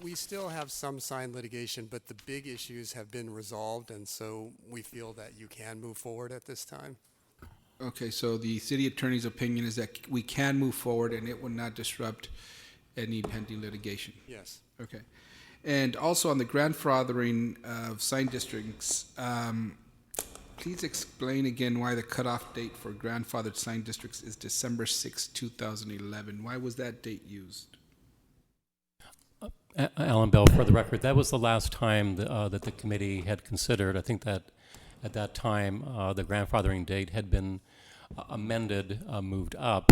we still have some sign litigation, but the big issues have been resolved, and so we feel that you can move forward at this time. Okay, so the City Attorney's opinion is that we can move forward and it will not disrupt any pending litigation? Yes. Okay. And also on the grandfathering of sign districts, please explain again why the cutoff date for grandfathered sign districts is December 6, 2011. Why was that date used? Alan Bell, for the record, that was the last time that the committee had considered. I think that at that time, the grandfathering date had been amended, moved up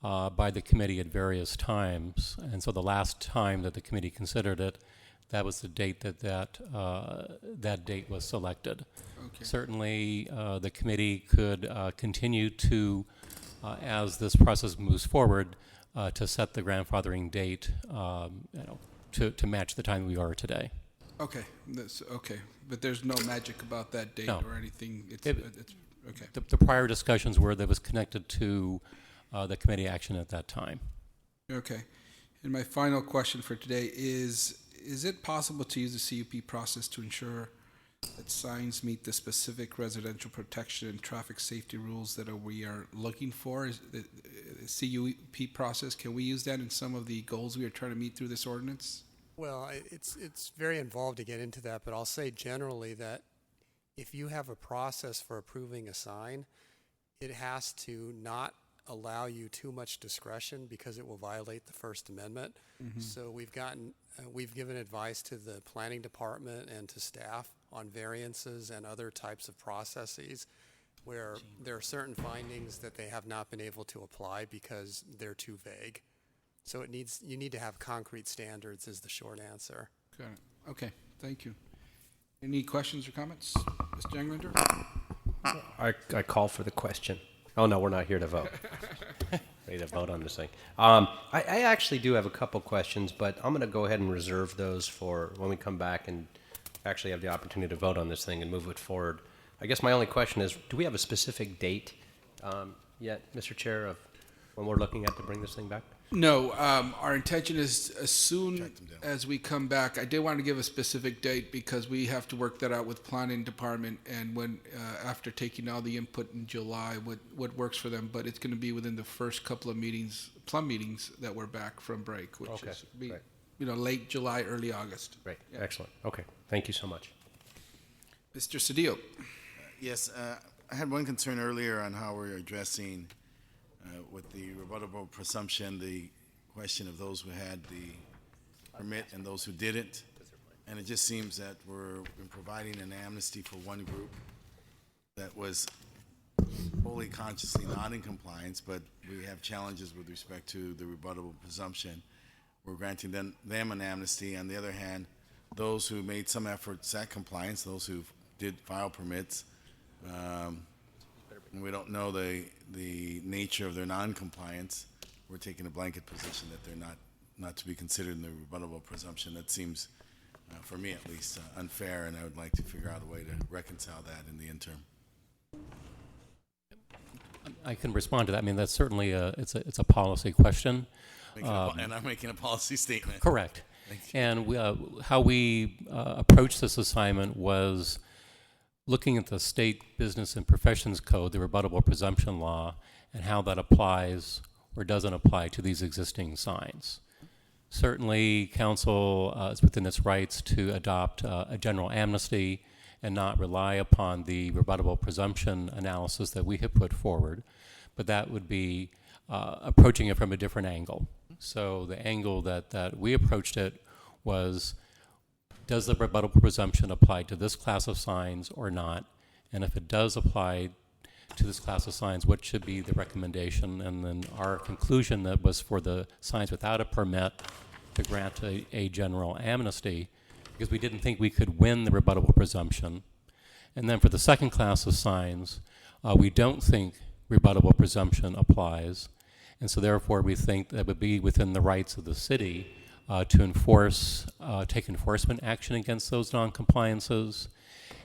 by the committee at various times. And so the last time that the committee considered it, that was the date that date was selected. Okay. Certainly, the committee could continue to, as this process moves forward, to set the grandfathering date, to match the time we are today. Okay, okay, but there's no magic about that date or anything. It's okay. The prior discussions were that was connected to the committee action at that time. Okay, and my final question for today is it possible to use the CUP process to ensure that signs meet the specific residential protection and traffic safety rules that we are looking for? Is the CUP process, can we use that in some of the goals we are trying to meet through this ordinance? Well, it's very involved to get into that, but I'll say generally that if you have a process for approving a sign, it has to not allow you too much discretion because it will violate the First Amendment. Mm-hmm. So we've given advice to the planning department and to staff on variances and other types of processes where there are certain findings that they have not been able to apply because they're too vague. So you need to have concrete standards is the short answer. Got it. Okay, thank you. Any questions or comments? Mr. Englander? I call for the question. Oh, no, we're not here to vote. Ready to vote on this thing. I actually do have a couple questions, but I'm going to go ahead and reserve those for when we come back and actually have the opportunity to vote on this thing and move it forward. I guess my only question is, do we have a specific date yet, Mr. Chair, of when we're looking at to bring this thing back? No, our intention is as soon as we come back. I did want to give a specific date because we have to work that out with planning department and when after taking all the input in July, what works for them. But it's going to be within the first couple of plum meetings that we're back from break, which is late July, early August. Great, excellent. Okay, thank you so much. Mr. Cedillo. Yes, I had one concern earlier on how we're addressing with the rebuttable presumption, the question of those who had the permit and those who didn't. And it just seems that we're providing an amnesty for one group that was wholly consciously not in compliance, but we have challenges with respect to the rebuttable presumption. We're granting them an amnesty. On the other hand, those who made some efforts at compliance, those who did file permits, and we don't know the nature of their non-compliance, we're taking a blanket position that they're not to be considered in the rebuttable presumption. That seems, for me at least, unfair, and I would like to figure out a way to reconcile that in the interim. I can respond to that. I mean, that's certainly it's a policy question. And I'm making a policy statement. Correct. Thank you. And how we approached this assignment was looking at the state business and professions code, the rebuttable presumption law, and how that applies or doesn't apply to these existing signs. Certainly, council is within its rights to adopt a general amnesty and not rely upon the rebuttable presumption analysis that we have put forward, but that would be approaching it from a different angle. So the angle that we approached it was, does the rebuttable presumption apply to this class of signs or not? And if it does apply to this class of signs, what should be the recommendation? And then our conclusion that was for the signs without a permit to grant a general amnesty, because we didn't think we could win the rebuttable presumption. And then for the second class of signs, we don't think rebuttable presumption applies. And so therefore we think that it would be within the rights of the city to enforce, take enforcement action against those non-compliances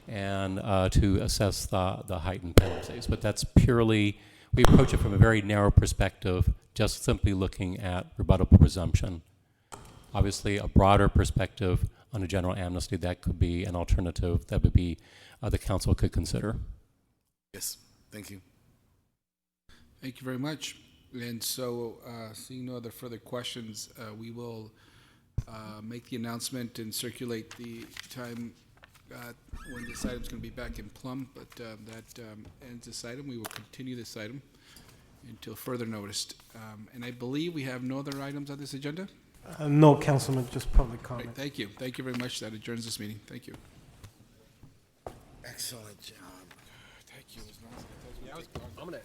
and to assess the heightened penalties. But that's purely, we approach it from a very narrow perspective, just simply looking at rebuttable presumption. Obviously, a broader perspective on a general amnesty, that could be an alternative that would be the council could consider. Yes, thank you. Thank you very much. And so, seeing no other further questions, we will make the announcement and circulate the time when this item is going to be back in Plum, but that ends this item. We will continue this item until further noticed. And I believe we have no other items on this agenda? No, Councilman, just public comment. Great, thank you. Thank you very much. That adjourns this meeting. Thank you. Excellent job. I'm gonna